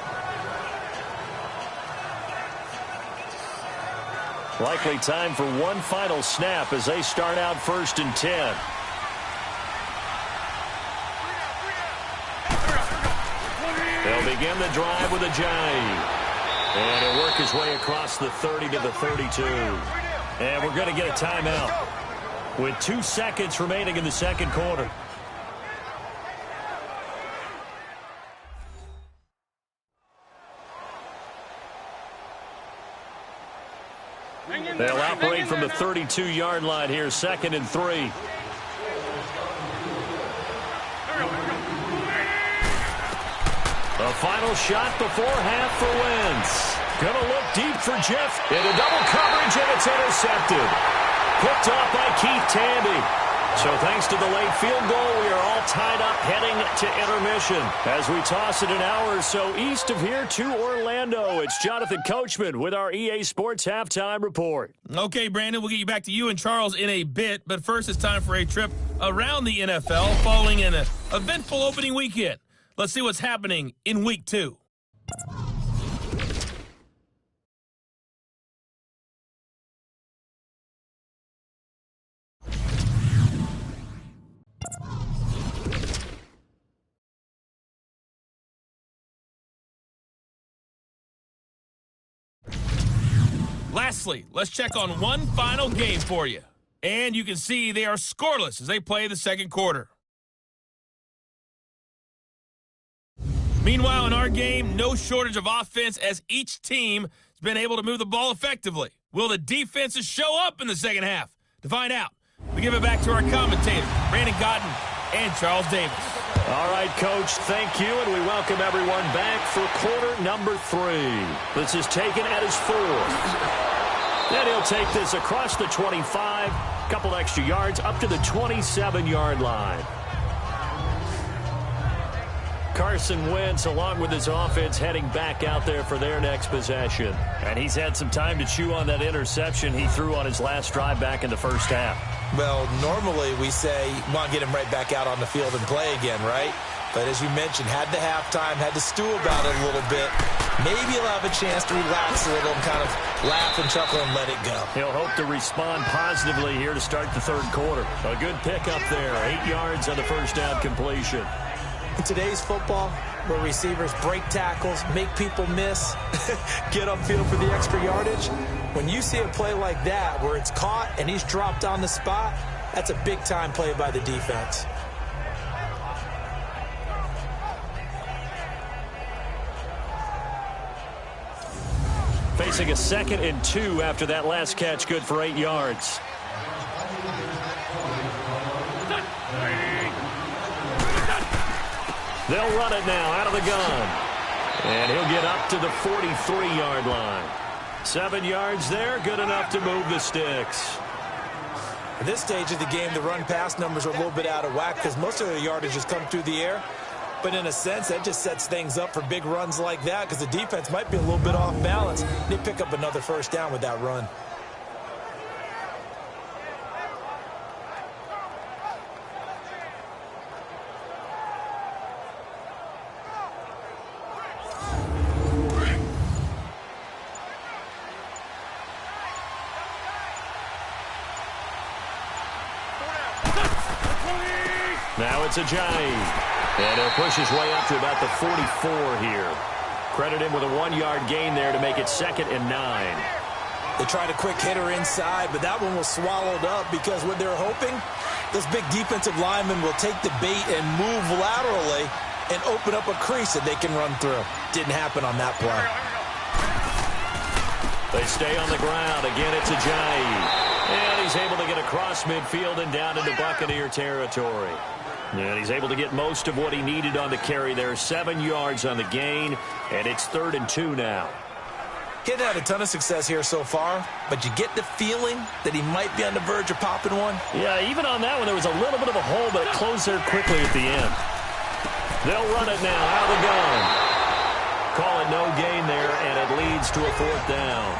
Likely time for one final snap as they start out 1st and 10. They'll begin the drive with a jive. And he'll work his way across the 30 to the 32. And we're going to get a timeout with 2 seconds remaining in the second quarter. They'll operate from the 32-yard line here, 2nd and 3. A final shot before half for Wentz. Going to look deep for Jeff. Into double coverage, and it's intercepted. Picked off by Keith Tandy. So thanks to the late field goal, we are all tied up heading to intermission. As we toss it an hour or so east of here to Orlando, it's Jonathan Coachman with our EA Sports Halftime Report. Okay, Brandon, we'll get you back to you and Charles in a bit, but first it's time for a trip around the NFL following an eventful opening weekend. Let's see what's happening in Week 2. Lastly, let's check on one final game for you. And you can see they are scoreless as they play the second quarter. Meanwhile, in our game, no shortage of offense as each team has been able to move the ball effectively. Will the defenses show up in the second half? To find out, we give it back to our commentators, Brandon Cotton and Charles Davis. All right, Coach, thank you, and we welcome everyone back for quarter number 3. This is taken at his 4th. Then he'll take this across the 25, couple extra yards, up to the 27-yard line. Carson Wentz, along with his offense, heading back out there for their next possession. And he's had some time to chew on that interception he threw on his last drive back in the first half. Well, normally we say, want to get him right back out on the field and play again, right? But as you mentioned, had the halftime, had to stew about it a little bit. Maybe he'll have a chance to relax a little and kind of laugh and chuckle and let it go. He'll hope to respond positively here to start the third quarter. A good pickup there, 8 yards on the first down completion. In today's football, where receivers break tackles, make people miss, get upfield for the extra yardage, when you see a play like that where it's caught and he's dropped on the spot, that's a big-time play by the defense. Facing a 2nd and 2 after that last catch, good for 8 yards. They'll run it now out of the gun. And he'll get up to the 43-yard line. 7 yards there, good enough to move the sticks. At this stage of the game, the run-pass numbers are a little bit out of whack because most of the yardage has come through the air. But in a sense, that just sets things up for big runs like that because the defense might be a little bit off balance. They pick up another first down with that run. Now it's a jive. And he'll push his way up to about the 44 here. Credit him with a 1-yard gain there to make it 2nd and 9. They tried a quick hitter inside, but that one was swallowed up because what they're hoping, those big defensive linemen will take the bait and move laterally and open up a crease that they can run through. Didn't happen on that play. They stay on the ground. Again, it's Ajayi. And he's able to get across midfield and down into Buccaneer territory. And he's able to get most of what he needed on the carry there. 7 yards on the gain, and it's 3rd and 2 now. He hasn't had a ton of success here so far, but you get the feeling that he might be on the verge of popping one. Yeah, even on that one, there was a little bit of a hole, but it closed there quickly at the end. They'll run it now out of the gun. Call it no gain there, and it leads to a 4th down.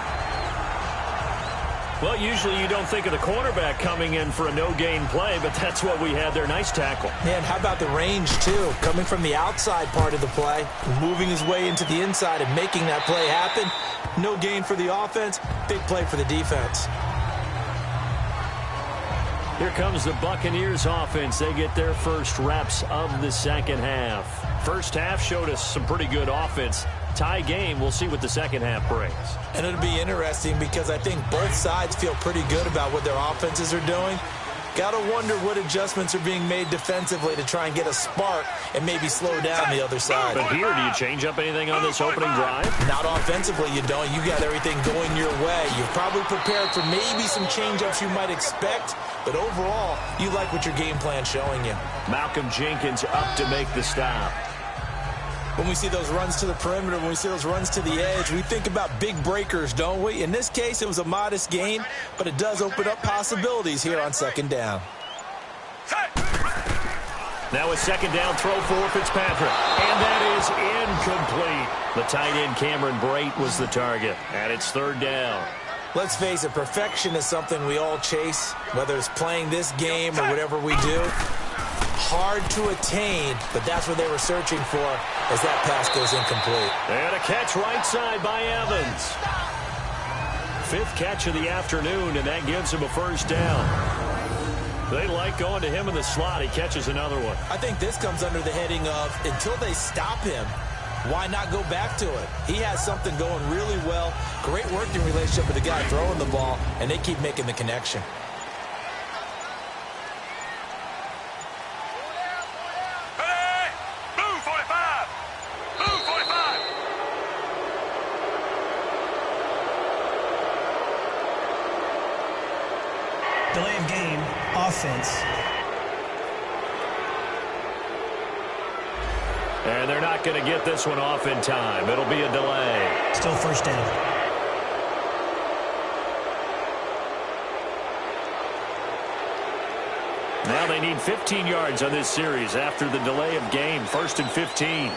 Well, usually you don't think of the cornerback coming in for a no-gain play, but that's what we had there. Nice tackle. Man, how about the range, too? Coming from the outside part of the play, moving his way into the inside and making that play happen. No gain for the offense, big play for the defense. Here comes the Buccaneers offense. They get their first reps of the second half. First half showed us some pretty good offense. Tie game. We'll see what the second half brings. And it'll be interesting because I think both sides feel pretty good about what their offenses are doing. Got to wonder what adjustments are being made defensively to try and get a spark and maybe slow down the other side. But here, do you change up anything on this opening drive? Not offensively, you don't. You got everything going your way. You've probably prepared for maybe some change-ups you might expect, but overall, you like what your game plan's showing you. Malcolm Jenkins up to make the stop. When we see those runs to the perimeter, when we see those runs to the edge, we think about big breakers, don't we? In this case, it was a modest gain, but it does open up possibilities here on second down. Now a second down throw for Fitzpatrick. And that is incomplete. The tight end Cameron Brate was the target. And it's 3rd down. Let's face it, perfection is something we all chase, whether it's playing this game or whatever we do. Hard to attain, but that's what they were searching for as that pass goes incomplete. And a catch right side by Evans. 5th catch of the afternoon, and that gives him a first down. They like going to him in the slot. He catches another one. I think this comes under the heading of until they stop him, why not go back to it? He has something going really well. Great working relationship with the guy throwing the ball, and they keep making the connection. Delay of game, offense. And they're not going to get this one off in time. It'll be a delay. Still first down. Now they need 15 yards on this series after the delay of game. 1st and 15.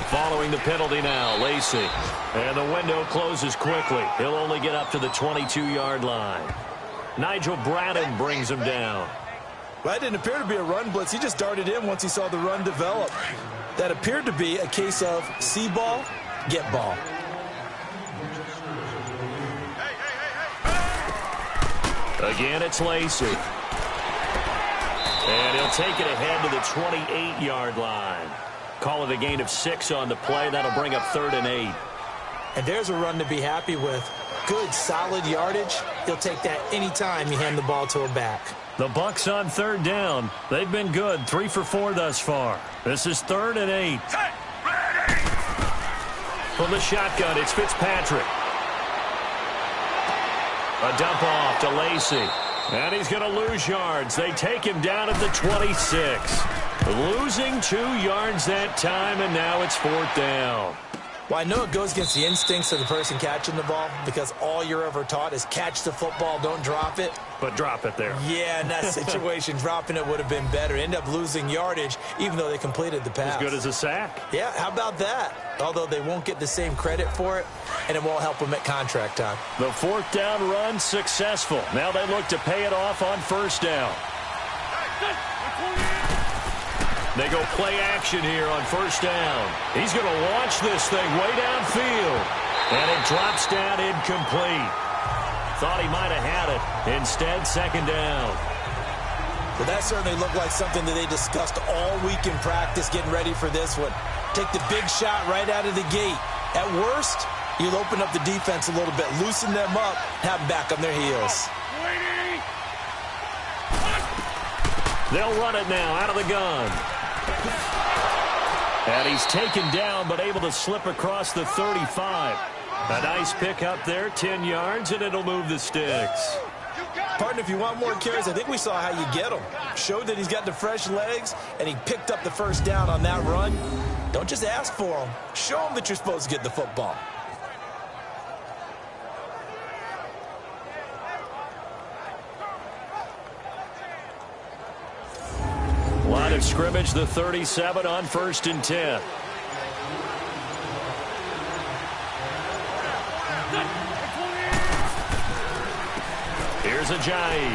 Following the penalty now, Lacey. And the window closes quickly. He'll only get up to the 22-yard line. Nigel Bradden brings him down. Well, that didn't appear to be a run blitz. He just darted in once he saw the run develop. That appeared to be a case of see ball, get ball. Again, it's Lacey. And he'll take it ahead to the 28-yard line. Call it a gain of 6 on the play. That'll bring up 3rd and 8. And there's a run to be happy with. Good, solid yardage. He'll take that anytime you hand the ball to a back. The Bucs on 3rd down. They've been good. 3 for 4 thus far. This is 3rd and 8. From the shotgun, it's Fitzpatrick. A dump off to Lacey. And he's going to lose yards. They take him down at the 26. Losing 2 yards that time, and now it's 4th down. Well, I know it goes against the instincts of the person catching the ball because all you're ever taught is catch the football, don't drop it. But drop it there. Yeah, in that situation, dropping it would have been better. End up losing yardage, even though they completed the pass. As good as a sack. Yeah, how about that? Although they won't get the same credit for it, and it won't help them at contract time. The 4th down run successful. Now they look to pay it off on 1st down. They go play action here on 1st down. He's going to launch this thing way downfield. And it drops down incomplete. Thought he might have had it. Instead, 2nd down. Well, that certainly looked like something that they discussed all week in practice getting ready for this one. Take the big shot right out of the gate. At worst, you'll open up the defense a little bit, loosen them up, have them back on their heels. They'll run it now out of the gun. And he's taken down but able to slip across the 35. A nice pick up there, 10 yards, and it'll move the sticks. Partner, if you want more carries, I think we saw how you get them. Showed that he's got the fresh legs, and he picked up the first down on that run. Don't just ask for them. Show them that you're supposed to get the football. Line of scrimmage, the 37 on 1st and 10. Here's Ajayi.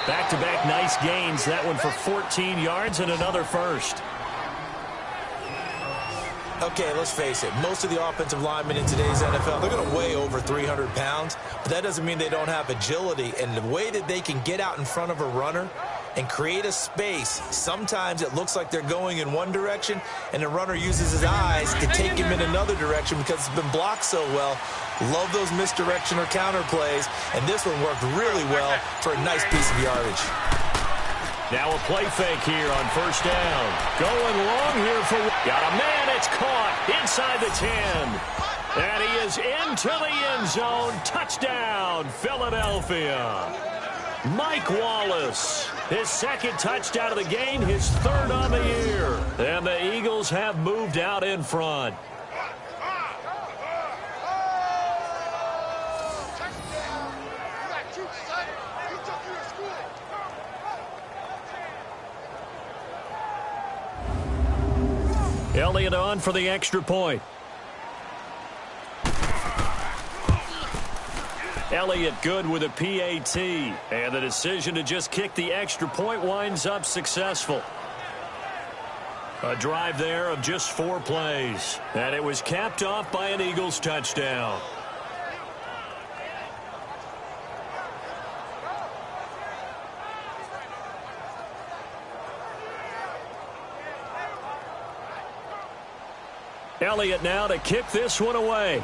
Back-to-back nice gains. That one for 14 yards and another first. Okay, let's face it. Most of the offensive linemen in today's NFL, they're going to weigh over 300 pounds, but that doesn't mean they don't have agility. And the way that they can get out in front of a runner and create a space, sometimes it looks like they're going in one direction, and the runner uses his eyes to take him in another direction because it's been blocked so well. Love those misdirection or counter plays, and this one worked really well for a nice piece of yardage. Now a play fake here on 1st down. Going long here for... Got a man, it's caught inside the 10. And he is into the end zone. Touchdown, Philadelphia. Mike Wallace, his 2nd touchdown of the game, his 3rd on the year. And the Eagles have moved out in front. Elliott on for the extra point. Elliott good with a PAT. And the decision to just kick the extra point winds up successful. A drive there of just 4 plays. And it was capped off by an Eagles touchdown. Elliott now to kick this one away.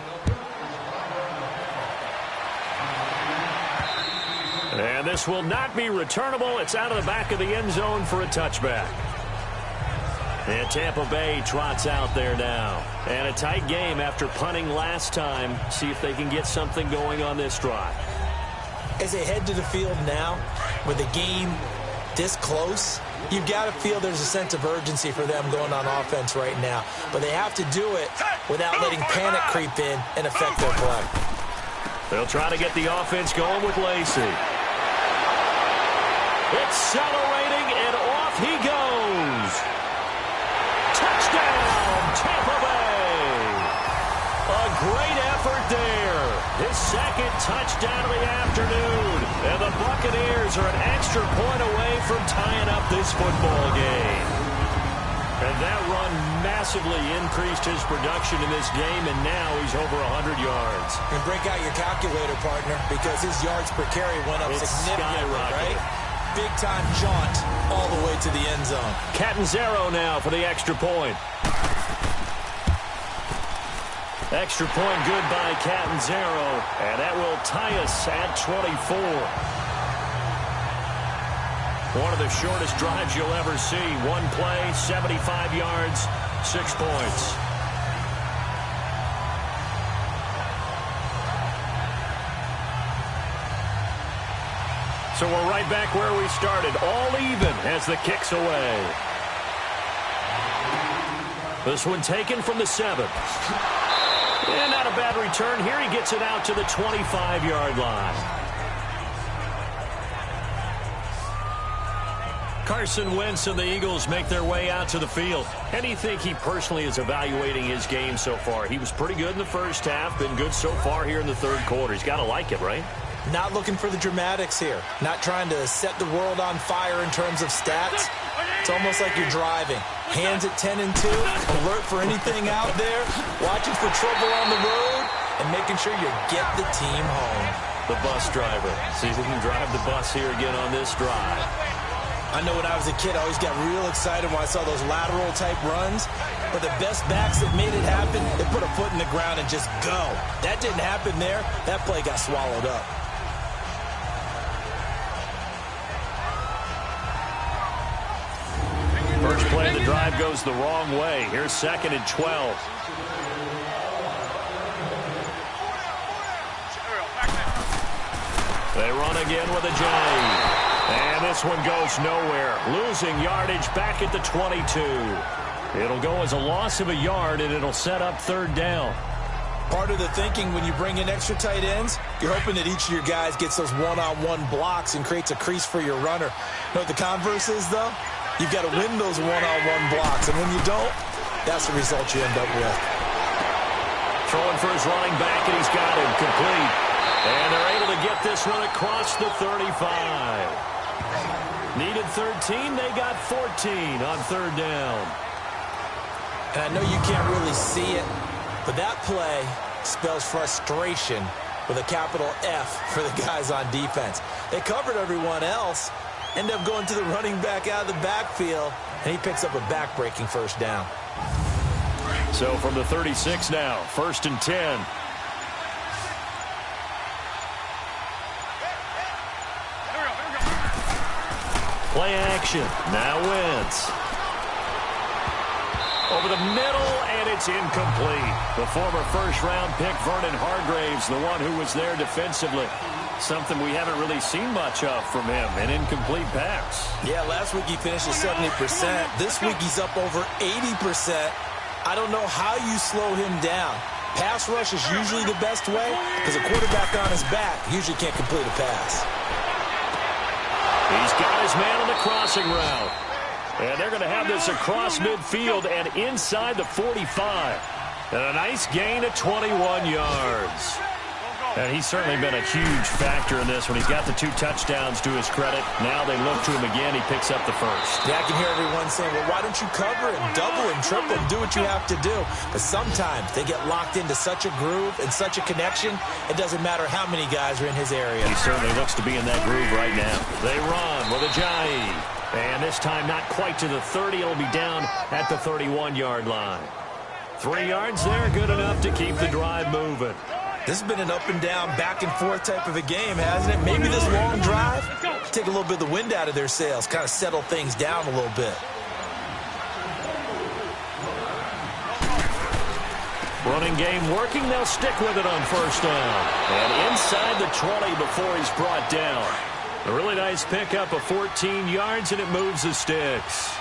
And this will not be returnable. It's out of the back of the end zone for a touchback. And Tampa Bay trots out there now. And a tight game after punting last time. See if they can get something going on this drive. As they head to the field now, with the game this close, you've got to feel there's a sense of urgency for them going on offense right now. But they have to do it without letting panic creep in and affect their play. They'll try to get the offense going with Lacey. Accelerating, and off he goes. Touchdown, Tampa Bay. A great effort there. His 2nd touchdown of the afternoon. And the Buccaneers are an extra point away from tying up this football game. And that run massively increased his production in this game, and now he's over 100 yards. And break out your calculator, partner, because his yards per carry went up significantly, right? Big-time jaunt all the way to the end zone. Catanzaro now for the extra point. Extra point good by Catanzaro, and that will tie us at 24. One of the shortest drives you'll ever see. 1 play, 75 yards, 6 points. So we're right back where we started, all even as the kick's away. This one taken from the 7. And not a bad return here. He gets it out to the 25-yard line. Carson Wentz and the Eagles make their way out to the field. How do you think he personally is evaluating his game so far? He was pretty good in the first half, been good so far here in the 3rd quarter. He's got to like it, right? Not looking for the dramatics here. Not trying to set the world on fire in terms of stats. It's almost like you're driving. Hands at 10 and 2, alert for anything out there, watching for trouble on the road, and making sure you get the team home. The bus driver. See if he can drive the bus here again on this drive. I know when I was a kid, I always got real excited when I saw those lateral-type runs. But the best backs that made it happen, they put a foot in the ground and just go. That didn't happen there. That play got swallowed up. First play of the drive goes the wrong way. Here's 2nd and 12. They run again with a J. And this one goes nowhere. Losing yardage back at the 22. It'll go as a loss of a yard, and it'll set up 3rd down. Part of the thinking when you bring in extra tight ends, you're hoping that each of your guys gets those one-on-one blocks and creates a crease for your runner. You know what the converse is, though? You've got to win those one-on-one blocks, and when you don't, that's the result you end up with. Throwing for his running back, and he's got him complete. And they're able to get this one across the 35. Needed 13, they got 14 on 3rd down. And I know you can't really see it, but that play spells frustration with a capital F for the guys on defense. They covered everyone else, end up going to the running back out of the backfield, and he picks up a back-breaking 1st down. So from the 36 now, 1st and 10. Play action. Now Wentz. Over the middle, and it's incomplete. The former first-round pick, Vernon Hargreaves, the one who was there defensively. Something we haven't really seen much of from him, an incomplete pass. Yeah, last week he finished at 70%. This week he's up over 80%. I don't know how you slow him down. Pass rush is usually the best way because a quarterback on his back usually can't complete a pass. He's got his man on the crossing route. And they're going to have this across midfield and inside the 45. And a nice gain of 21 yards. And he's certainly been a huge factor in this when he's got the 2 touchdowns to his credit. Now they look to him again. He picks up the 1st. Yeah, I can hear everyone saying, well, why don't you cover him, double him, triple him, do what you have to do. But sometimes they get locked into such a groove and such a connection, it doesn't matter how many guys are in his area. He certainly looks to be in that groove right now. They run with Ajayi. And this time not quite to the 30. It'll be down at the 31-yard line. 3 yards there, good enough to keep the drive moving. This has been an up-and-down, back-and-forth type of a game, hasn't it? Maybe this long drive, take a little bit of the wind out of their sails, kind of settle things down a little bit. Running game working. They'll stick with it on 1st down. And inside the 20 before he's brought down. A really nice pickup of 14 yards, and it moves the sticks.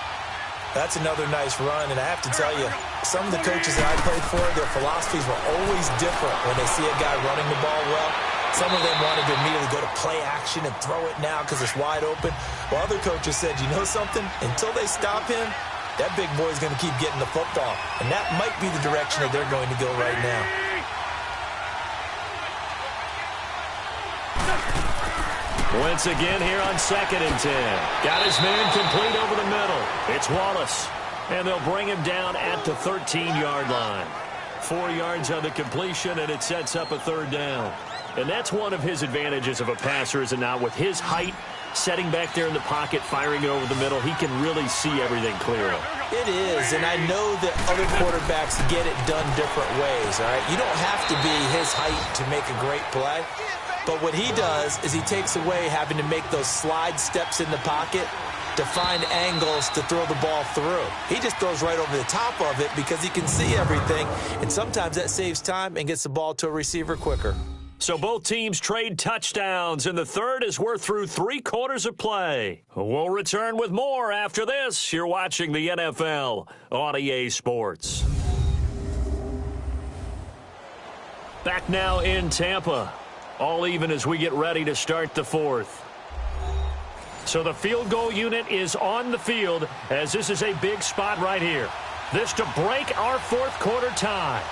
That's another nice run, and I have to tell you, some of the coaches that I played for, their philosophies were always different when they see a guy running the ball well. Some of them wanted to immediately go to play action and throw it now because it's wide open. While other coaches said, you know something? Until they stop him, that big boy's going to keep getting the football. And that might be the direction that they're going to go right now. Once again here on 2nd and 10. Got his man complete over the middle. It's Wallace. And they'll bring him down at the 13-yard line. 4 yards on the completion, and it sets up a 3rd down. And that's one of his advantages of a passer, is it not? With his height, setting back there in the pocket, firing it over the middle, he can really see everything clearly. It is, and I know that other quarterbacks get it done different ways, all right? You don't have to be his height to make a great play. But what he does is he takes away having to make those slide steps in the pocket to find angles to throw the ball through. He just throws right over the top of it because he can see everything, and sometimes that saves time and gets the ball to a receiver quicker. So both teams trade touchdowns in the 3rd as we're through 3 quarters of play. We'll return with more after this. You're watching the NFL on EA Sports. Back now in Tampa. All even as we get ready to start the 4th. So the field goal unit is on the field as this is a big spot right here. This to break our 4th quarter tie.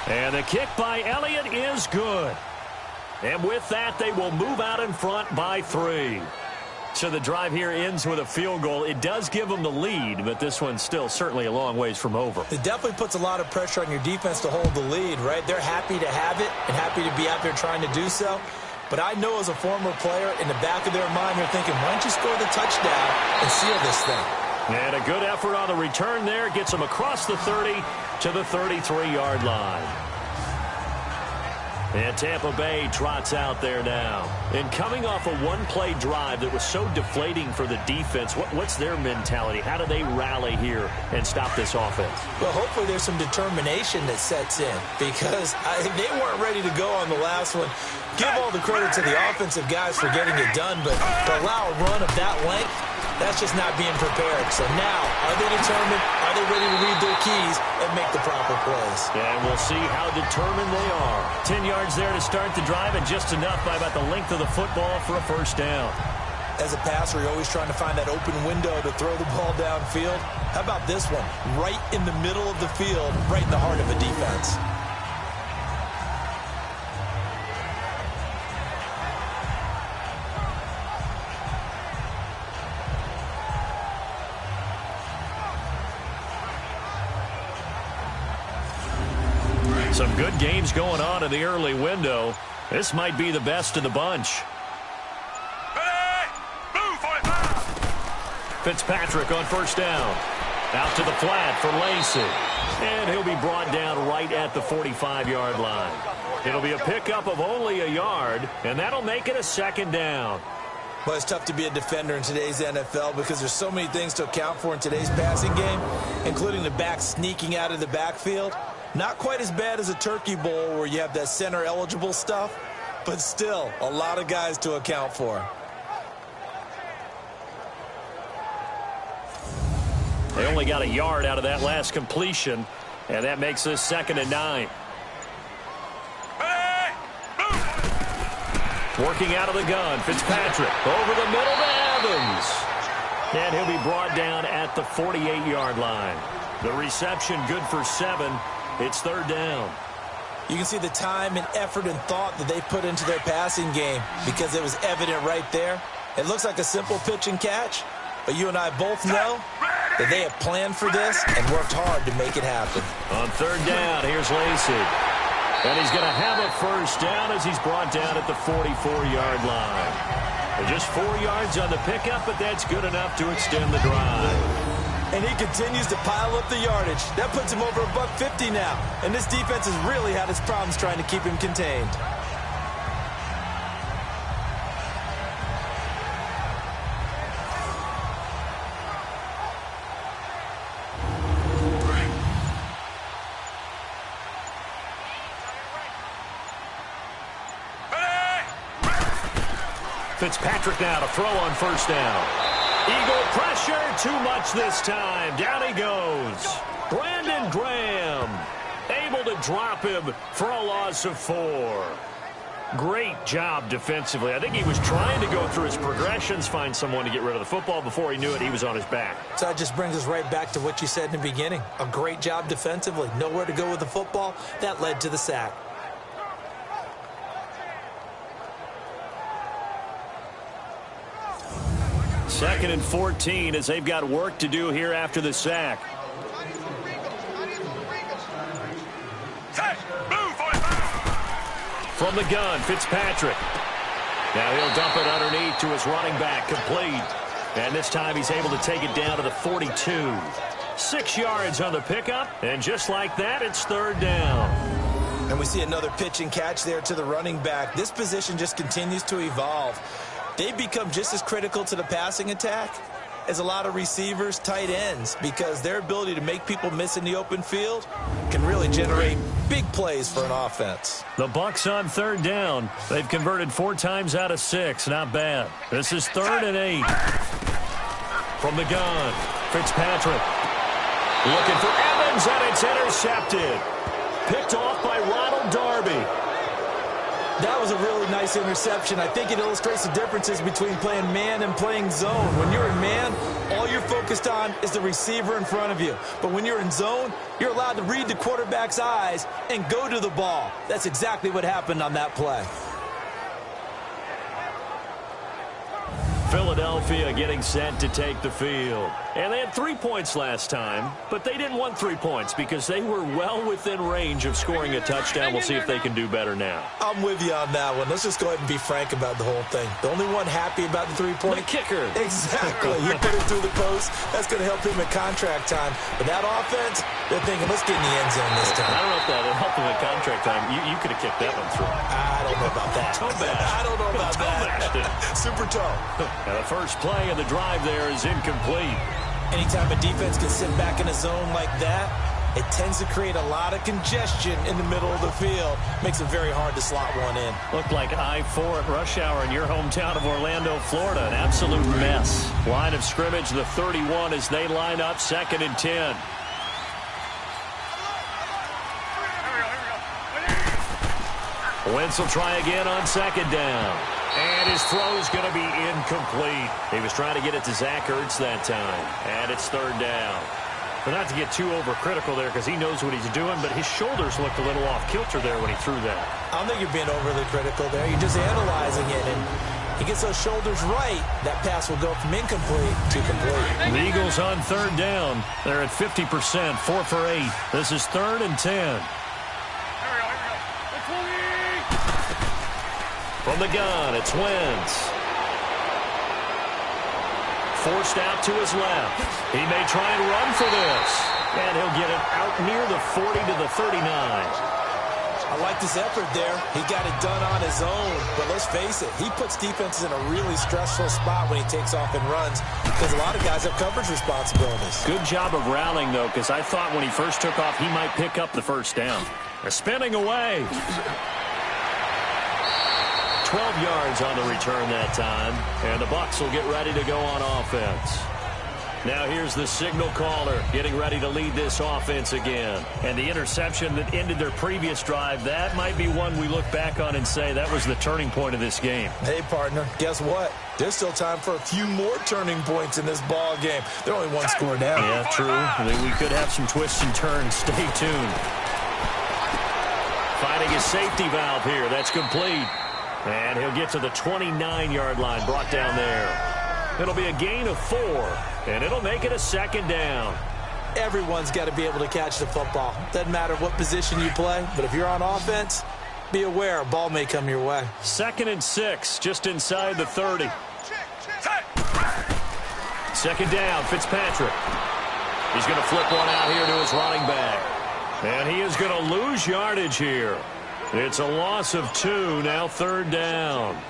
And the kick by Elliott is good. And with that, they will move out in front by 3. So the drive here ends with a field goal. It does give them the lead, but this one's still certainly a long ways from over. It definitely puts a lot of pressure on your defense to hold the lead, right? They're happy to have it and happy to be out there trying to do so. But I know as a former player, in the back of their mind, they're thinking, why don't you score the touchdown and seal this thing? And a good effort on the return there. Gets them across the 30 to the 33-yard line. And Tampa Bay trots out there now. And coming off a one-play drive that was so deflating for the defense, what's their mentality? How do they rally here and stop this offense? Well, hopefully there's some determination that sets in because they weren't ready to go on the last one. Give all the credit to the offensive guys for getting it done, but to allow a run of that length, that's just not being prepared. So now, are they determined? Are they ready to read their keys and make the proper plays? Yeah, and we'll see how determined they are. 10 yards there to start the drive and just enough by about the length of the football for a first down. As a passer, you're always trying to find that open window to throw the ball downfield. How about this one? Right in the middle of the field, right in the heart of a defense. Some good games going on in the early window. This might be the best of the bunch. Fitzpatrick on first down. Out to the flat for Lacey. And he'll be brought down right at the 45-yard line. It'll be a pickup of only a yard, and that'll make it a second down. Well, it's tough to be a defender in today's NFL because there's so many things to account for in today's passing game, including the back sneaking out of the backfield. Not quite as bad as a turkey bowl where you have that center-eligible stuff, but still a lot of guys to account for. They only got a yard out of that last completion, and that makes this 2nd and 9. Working out of the gun, Fitzpatrick over the middle to Evans. And he'll be brought down at the 48-yard line. The reception good for 7. It's 3rd down. You can see the time and effort and thought that they put into their passing game because it was evident right there. It looks like a simple pitch and catch, but you and I both know that they have planned for this and worked hard to make it happen. On 3rd down, here's Lacey. And he's going to have a first down as he's brought down at the 44-yard line. And just 4 yards on the pickup, but that's good enough to extend the drive. And he continues to pile up the yardage. That puts him over $150 now. And this defense has really had its problems trying to keep him contained. Fitzpatrick now to throw on first down. Eagle pressure, too much this time. Down he goes. Brandon Graham able to drop him for a loss of 4. Great job defensively. I think he was trying to go through his progressions, find someone to get rid of the football. Before he knew it, he was on his back. So that just brings us right back to what you said in the beginning. A great job defensively. Nowhere to go with the football. That led to the sack. Second and 14 as they've got work to do here after the sack. From the gun, Fitzpatrick. Now he'll dump it underneath to his running back, complete. And this time he's able to take it down to the 42. 6 yards on the pickup, and just like that, it's 3rd down. And we see another pitch and catch there to the running back. This position just continues to evolve. They become just as critical to the passing attack as a lot of receivers, tight ends, because their ability to make people miss in the open field can really generate big plays for an offense. The Bucs on 3rd down. They've converted 4 times out of 6. Not bad. This is 3rd and 8. From the gun, Fitzpatrick. Looking for Evans, and it's intercepted. Picked off by Ronald Darby. That was a really nice interception. I think it illustrates the differences between playing man and playing zone. When you're in man, all you're focused on is the receiver in front of you. But when you're in zone, you're allowed to read the quarterback's eyes and go to the ball. That's exactly what happened on that play. Philadelphia getting set to take the field. And they had 3 points last time, but they didn't want 3 points because they were well within range of scoring a touchdown. We'll see if they can do better now. I'm with you on that one. Let's just go ahead and be frank about the whole thing. The only one happy about the 3-point? The kicker. Exactly. He put it through the post. That's going to help him in contract time. But that offense, they're thinking, let's get in the end zone this time. I don't know if that helped him in contract time. You could have kicked that one through. I don't know about that. I don't know about that. Super toe. Now the first play of the drive there is incomplete. Anytime a defense can sit back in a zone like that, it tends to create a lot of congestion in the middle of the field. Makes it very hard to slot one in. Looked like I-4 at rush hour in your hometown of Orlando, Florida. An absolute mess. Line of scrimmage, the 31 as they line up 2nd and 10. Wentz will try again on 2nd down. And his throw's going to be incomplete. He was trying to get it to Zach Ertz that time. And it's 3rd down. But not to get too overcritical there because he knows what he's doing, but his shoulders looked a little off kilter there when he threw that. I don't think you're being overly critical there. You're just analyzing it, and he gets those shoulders right. That pass will go from incomplete to complete. The Eagles on 3rd down. They're at 50%, 4 for 8. This is 3rd and 10. From the gun, it's Wentz. Forced out to his left. He may try and run for this. And he'll get it out near the 40 to the 39. I like this effort there. He got it done on his own. But let's face it, he puts defenses in a really stressful spot when he takes off and runs because a lot of guys have coverage responsibilities. Good job of rallying, though, because I thought when he first took off, he might pick up the first down. They're spinning away. 12 yards on the return that time, and the Bucs will get ready to go on offense. Now here's the signal caller getting ready to lead this offense again. And the interception that ended their previous drive, that might be one we look back on and say that was the turning point of this game. Hey, partner, guess what? There's still time for a few more turning points in this ball game. They're only one score down. Yeah, true. I mean, we could have some twists and turns. Stay tuned. Finding his safety valve here. That's complete. And he'll get to the 29-yard line, brought down there. It'll be a gain of 4, and it'll make it a 2nd down. Everyone's got to be able to catch the football. Doesn't matter what position you play, but if you're on offense, be aware a ball may come your way. 2nd and 6, just inside the 30. 2nd down, Fitzpatrick. He's going to flip one out here to his running back. And he is going to lose yardage here. It's a loss of 2, now 3rd down.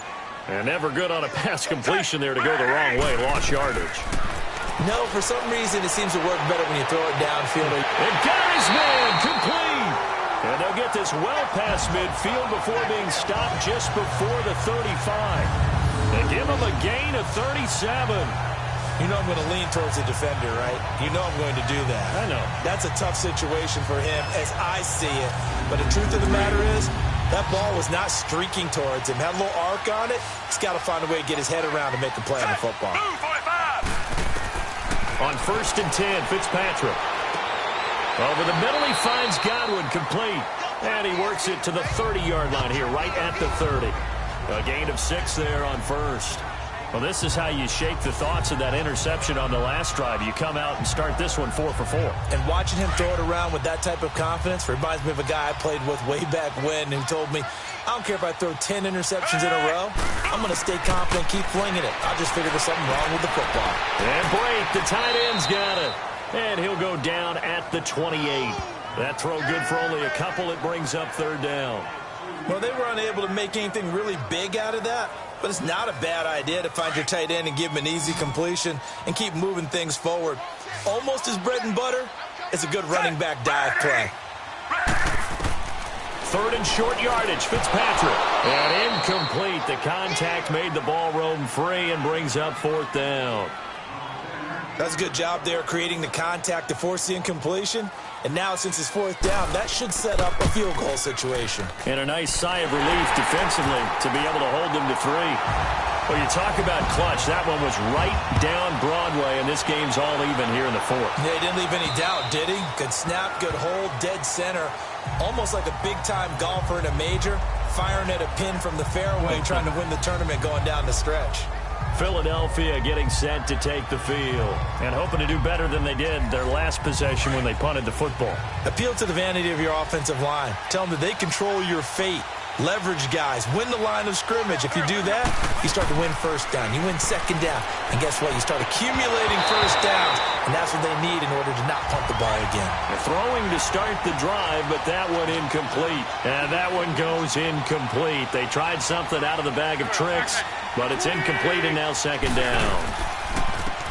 And never good on a pass completion there to go the wrong way, lost yardage. No, for some reason it seems to work better when you throw it downfield. And got his man, complete. And they'll get this well past midfield before being stopped just before the 35. They give him a gain of 37. You know I'm going to lean towards the defender, right? You know I'm going to do that. I know. That's a tough situation for him as I see it. But the truth of the matter is, that ball was not streaking towards him. Had a little arc on it. He's got to find a way to get his head around to make a play on the football. On 1st and 10, Fitzpatrick. Over the middle, he finds Godwin, complete. And he works it to the 30-yard line here, right at the 30. A gain of 6 there on 1st. Well, this is how you shape the thoughts of that interception on the last drive. You come out and start this one 4 for 4. And watching him throw it around with that type of confidence reminds me of a guy I played with way back when who told me, I don't care if I throw 10 interceptions in a row. I'm going to stay confident, keep flinging it. I'll just figure there's something wrong with the football. And Blake, the tight end's got it. And he'll go down at the 28. That throw good for only a couple. It brings up 3rd down. Well, they were unable to make anything really big out of that. But it's not a bad idea to find your tight end and give him an easy completion and keep moving things forward. Almost his bread and butter is a good running back dive play. 3rd and short yardage, Fitzpatrick. And incomplete. The contact made the ball roam free and brings up 4th down. That's a good job there creating the contact to force the incompletion. And now, since it's 4th down, that should set up a field goal situation. And a nice sigh of relief defensively to be able to hold them to 3. Well, you talk about clutch. That one was right down Broadway, and this game's all even here in the 4th. Yeah, he didn't leave any doubt, did he? Good snap, good hold, dead center. Almost like a big-time golfer in a major, firing at a pin from the fairway, trying to win the tournament going down the stretch. Philadelphia getting set to take the field and hoping to do better than they did their last possession when they punted the football. Appeal to the vanity of your offensive line. Tell them that they control your fate. Leverage guys. Win the line of scrimmage. If you do that, you start to win first down. You win second down. And guess what? You start accumulating first downs. And that's what they need in order to not punt the ball again. They're throwing to start the drive, but that one incomplete. And that one goes incomplete. They tried something out of the bag of tricks, but it's incomplete and now second down.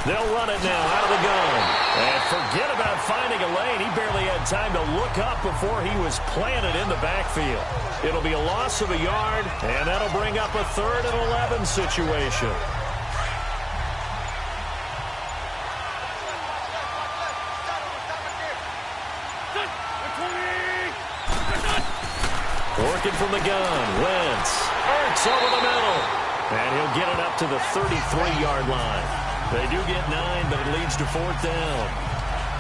They'll run it now out of the gun. And forget about finding a lane. He barely had time to look up before he was planted in the backfield. It'll be a loss of a yard, and that'll bring up a 3rd and 11 situation. Working from the gun. Wentz. Ertz over the middle. And he'll get it up to the 33-yard line. They do get 9, but it leads to 4th down.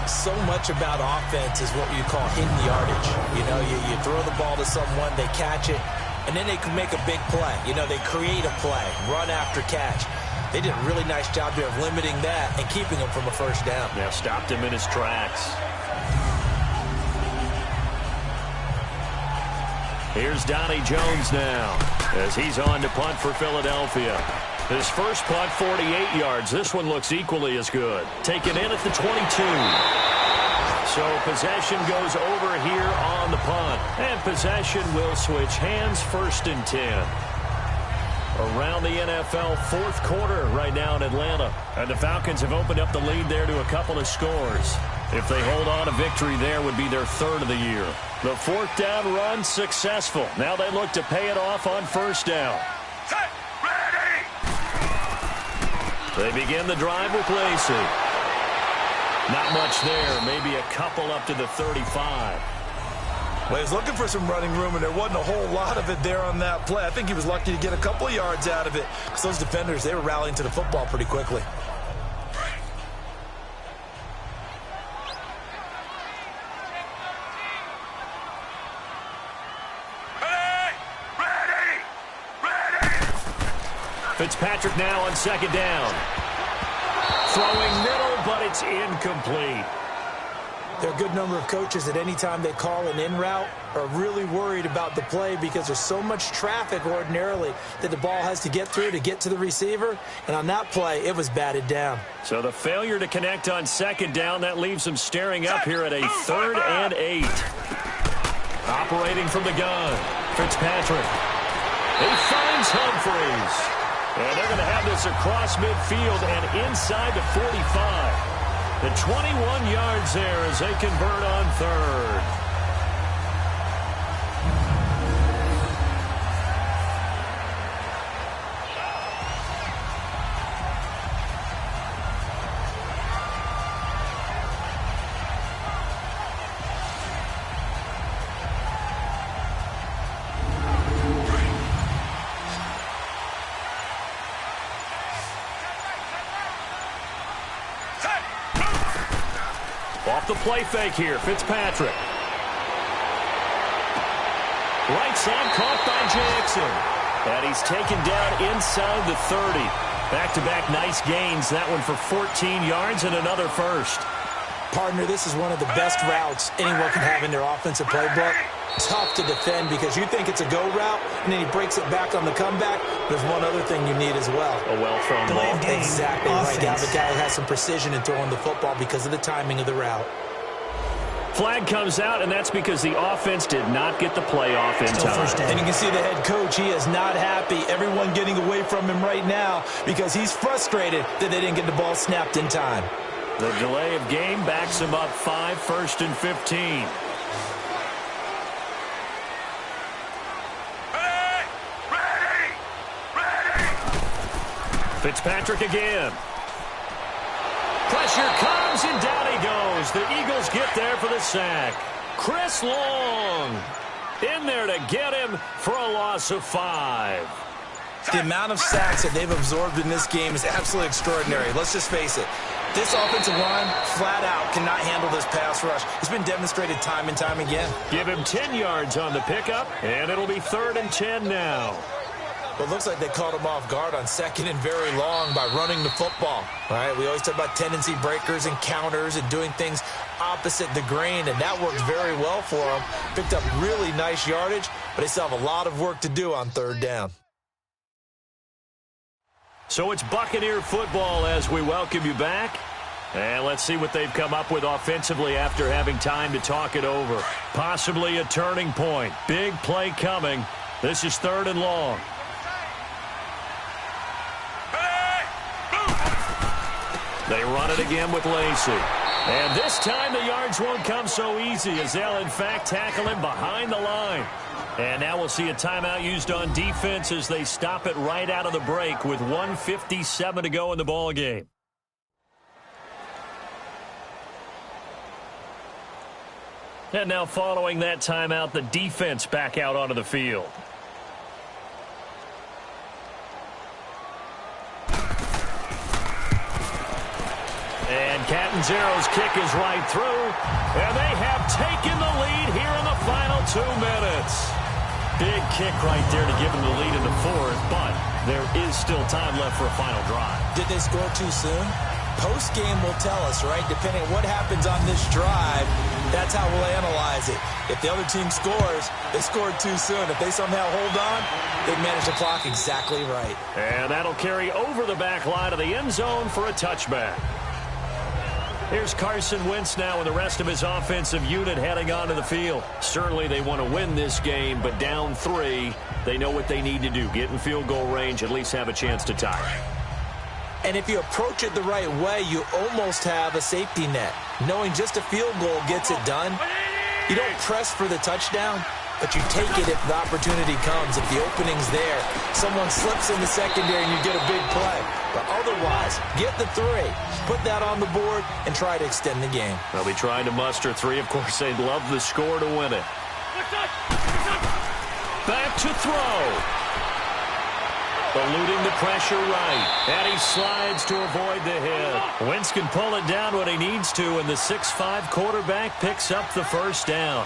So much about offense is what you call hidden yardage. You know, you throw the ball to someone, they catch it, and then they can make a big play. You know, they create a play, run after catch. They did a really nice job there of limiting that and keeping him from a first down. Yeah, stopped him in his tracks. Here's Donnie Jones now as he's on to punt for Philadelphia. His first punt, 48 yards. This one looks equally as good. Taken in at the 22. So possession goes over here on the punt. And possession will switch hands, 1st and 10. Around the NFL 4th quarter right now in Atlanta. And the Falcons have opened up the lead there to a couple of scores. If they hold on, a victory there would be their 3rd of the year. The 4th down run successful. Now they look to pay it off on 1st down. They begin the drive with Lacey. Not much there. Maybe a couple up to the 35. Well, he was looking for some running room, and there wasn't a whole lot of it there on that play. I think he was lucky to get a couple of yards out of it because those defenders, they were rallying to the football pretty quickly. Fitzpatrick now on 2nd down. Throwing middle, but it's incomplete. There are a good number of coaches at any time they call an in route are really worried about the play because there's so much traffic ordinarily that the ball has to get through to get to the receiver. And on that play, it was batted down. So the failure to connect on 2nd down, that leaves them staring up here at a 3rd and 8. Operating from the gun, Fitzpatrick. He finds Humphreys. And they're going to have this across midfield and inside the 45. The 21 yards there as they convert on 3rd. Off the play fake here, Fitzpatrick. Right side caught by Jackson. And he's taken down inside the 30. Back-to-back nice gains. That one for 14 yards and another 1st. Partner, this is one of the best routes anyone can have in their offensive playbook. Tough to defend because you think it's a go route, and then he breaks it back on the comeback. There's one other thing you need as well. A well-thrown ball. Exactly right. You have a guy who has some precision in throwing the football because of the timing of the route. Flag comes out, and that's because the offense did not get the play off in time. And you can see the head coach, he is not happy. Everyone getting away from him right now because he's frustrated that they didn't get the ball snapped in time. The delay of game backs him up 5, 1st and 15. Fitzpatrick again. Pressure comes, and down he goes. The Eagles get there for the sack. Chris Long in there to get him for a loss of 5. The amount of sacks that they've absorbed in this game is absolutely extraordinary. Let's just face it. This offensive line, flat out, cannot handle this pass rush. It's been demonstrated time and time again. Give him 10 yards on the pickup, and it'll be 3rd and 10 now. But it looks like they caught him off guard on second and very long by running the football. All right, we always talk about tendency breakers and counters and doing things opposite the grain, and that worked very well for them. Picked up really nice yardage, but they still have a lot of work to do on third down. So it's Buccaneer football as we welcome you back. And let's see what they've come up with offensively after having time to talk it over. Possibly a turning point. Big play coming. This is 3rd and long. They run it again with Lacey. And this time the yards won't come so easy as they'll, in fact, tackle him behind the line. And now we'll see a timeout used on defense as they stop it right out of the break with 1:57 to go in the ballgame. And now following that timeout, the defense back out onto the field. And Catanzaro's kick is right through. And they have taken the lead here in the final 2 minutes. Big kick right there to give them the lead in the 4th, but there is still time left for a final drive. Did they score too soon? Post-game will tell us, right? Depending on what happens on this drive, that's how we'll analyze it. If the other team scores, they scored too soon. If they somehow hold on, they manage the clock exactly right. And that'll carry over the back line of the end zone for a touchback. Here's Carson Wentz now and the rest of his offensive unit heading onto the field. Certainly they want to win this game, but down 3, they know what they need to do. Get in field goal range, at least have a chance to tie. And if you approach it the right way, you almost have a safety net. Knowing just a field goal gets it done. You don't press for the touchdown, but you take it if the opportunity comes. If the opening's there, someone slips in the secondary and you get a big play. But otherwise, get the 3, put that on the board, and try to extend the game. They'll be trying to muster 3. Of course, they'd love the score to win it. Back to throw. Eluding the pressure right. And he slides to avoid the hit. Wentz can pull it down when he needs to, and the 6'5" quarterback picks up the first down.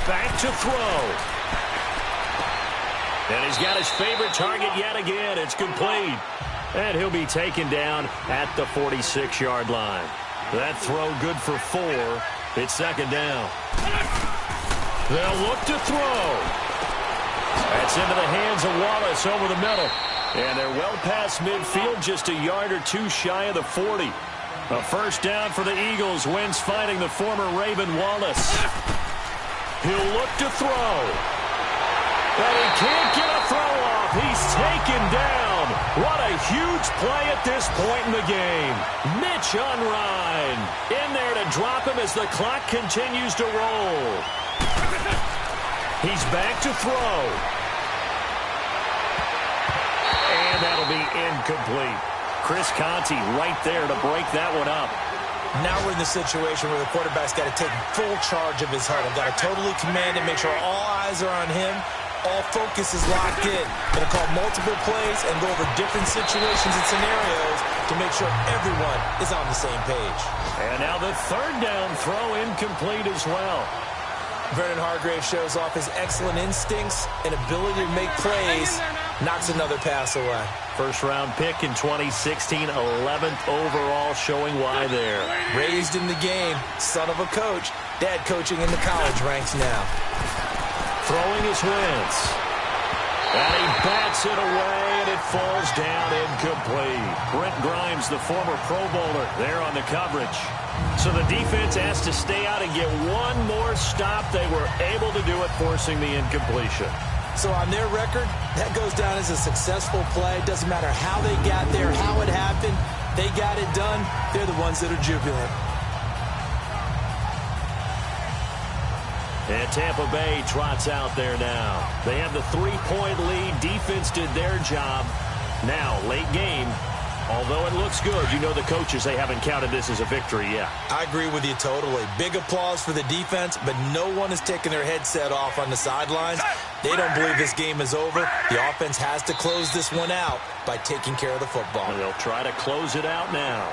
Back to throw. And he's got his favorite target yet again. It's complete. And he'll be taken down at the 46-yard line. That throw good for 4. It's 2nd down. They'll look to throw. That's into the hands of Wallace over the middle. And they're well past midfield, just a yard or 2 shy of the 40. A first down for the Eagles. Wentz finding the former Raven Wallace. He'll look to throw. But he can't get a throw off. He's taken down. What a huge play at this point in the game. Mitch Unrein in there to drop him as the clock continues to roll. He's back to throw. And that'll be incomplete. Chris Conti right there to break that one up. Now we're in the situation where the quarterback's got to take full charge of his heart. I've got to totally command it, make sure all eyes are on him. All focus is locked in. Going to call multiple plays and go over different situations and scenarios to make sure everyone is on the same page. And now the 3rd down throw incomplete as well. Vernon Hargrave shows off his excellent instincts and ability to make plays. Knocks another pass away. First-round pick in 2016, 11th overall, showing why there. Raised in the game, son of a coach. Dad coaching in the college ranks now. Throwing his Wentz. And he bats it away, and it falls down incomplete. Brent Grimes, the former Pro Bowler, there on the coverage. So the defense has to stay out and get one more stop. They were able to do it, forcing the incompletion. So on their record, that goes down as a successful play. Doesn't matter how they got there, how it happened. They got it done. They're the ones that are jubilant. And Tampa Bay trots out there now. They have the 3-point lead. Defense did their job. Now, late game. Although it looks good, you know the coaches, they haven't counted this as a victory yet. I agree with you totally. Big applause for the defense, but no one is taking their headset off on the sidelines. They don't believe this game is over. The offense has to close this one out by taking care of the football. And they'll try to close it out now.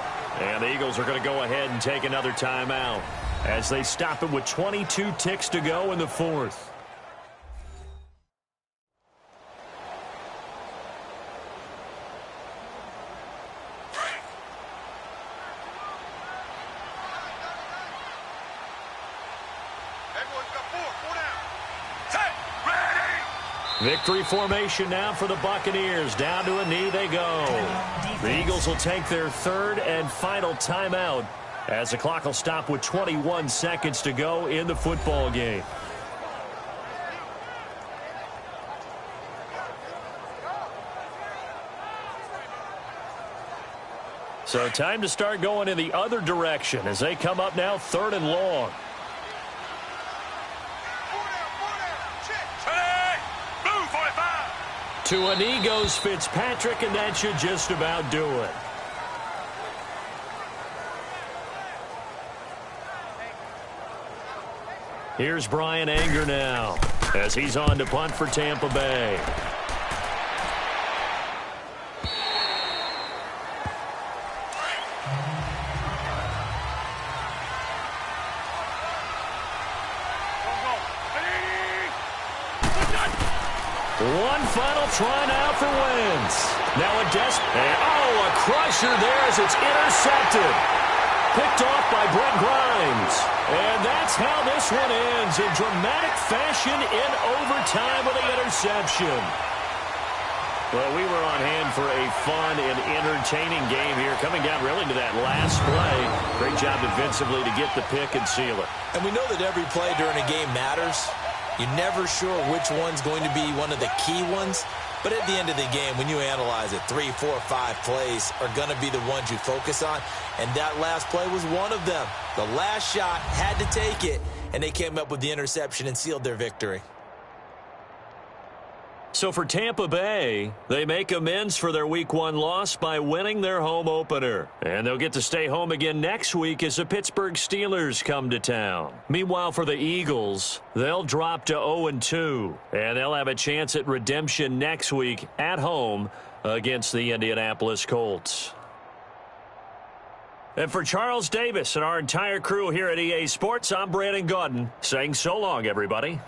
And the Eagles are going to go ahead and take another timeout as they stop it with 22 ticks to go in the 4th. Victory formation now for the Buccaneers. Down to a knee they go. The Eagles will take their third and final timeout as the clock will stop with 21 seconds to go in the football game. So time to start going in the other direction as they come up now third and long. To a knee goes Fitzpatrick, and that should just about do it. Here's Brian Anger now as he's on to punt for Tampa Bay. One final try now for Wentz. Now a crusher there as it's intercepted. Picked off by Brent Grimes. And that's how this one ends in dramatic fashion in overtime with the interception. Well, we were on hand for a fun and entertaining game here, coming down really to that last play. Great job defensively to get the pick and seal it. And we know that every play during a game matters. You're never sure which one's going to be one of the key ones. But at the end of the game, when you analyze it, 3, 4, 5 plays are going to be the ones you focus on. And that last play was one of them. The last shot had to take it, and they came up with the interception and sealed their victory. So for Tampa Bay, they make amends for their Week 1 loss by winning their home opener. And they'll get to stay home again next week as the Pittsburgh Steelers come to town. Meanwhile, for the Eagles, they'll drop to 0-2. And they'll have a chance at redemption next week at home against the Indianapolis Colts. And for Charles Davis and our entire crew here at EA Sports, I'm Brandon Gaudin saying so long, everybody.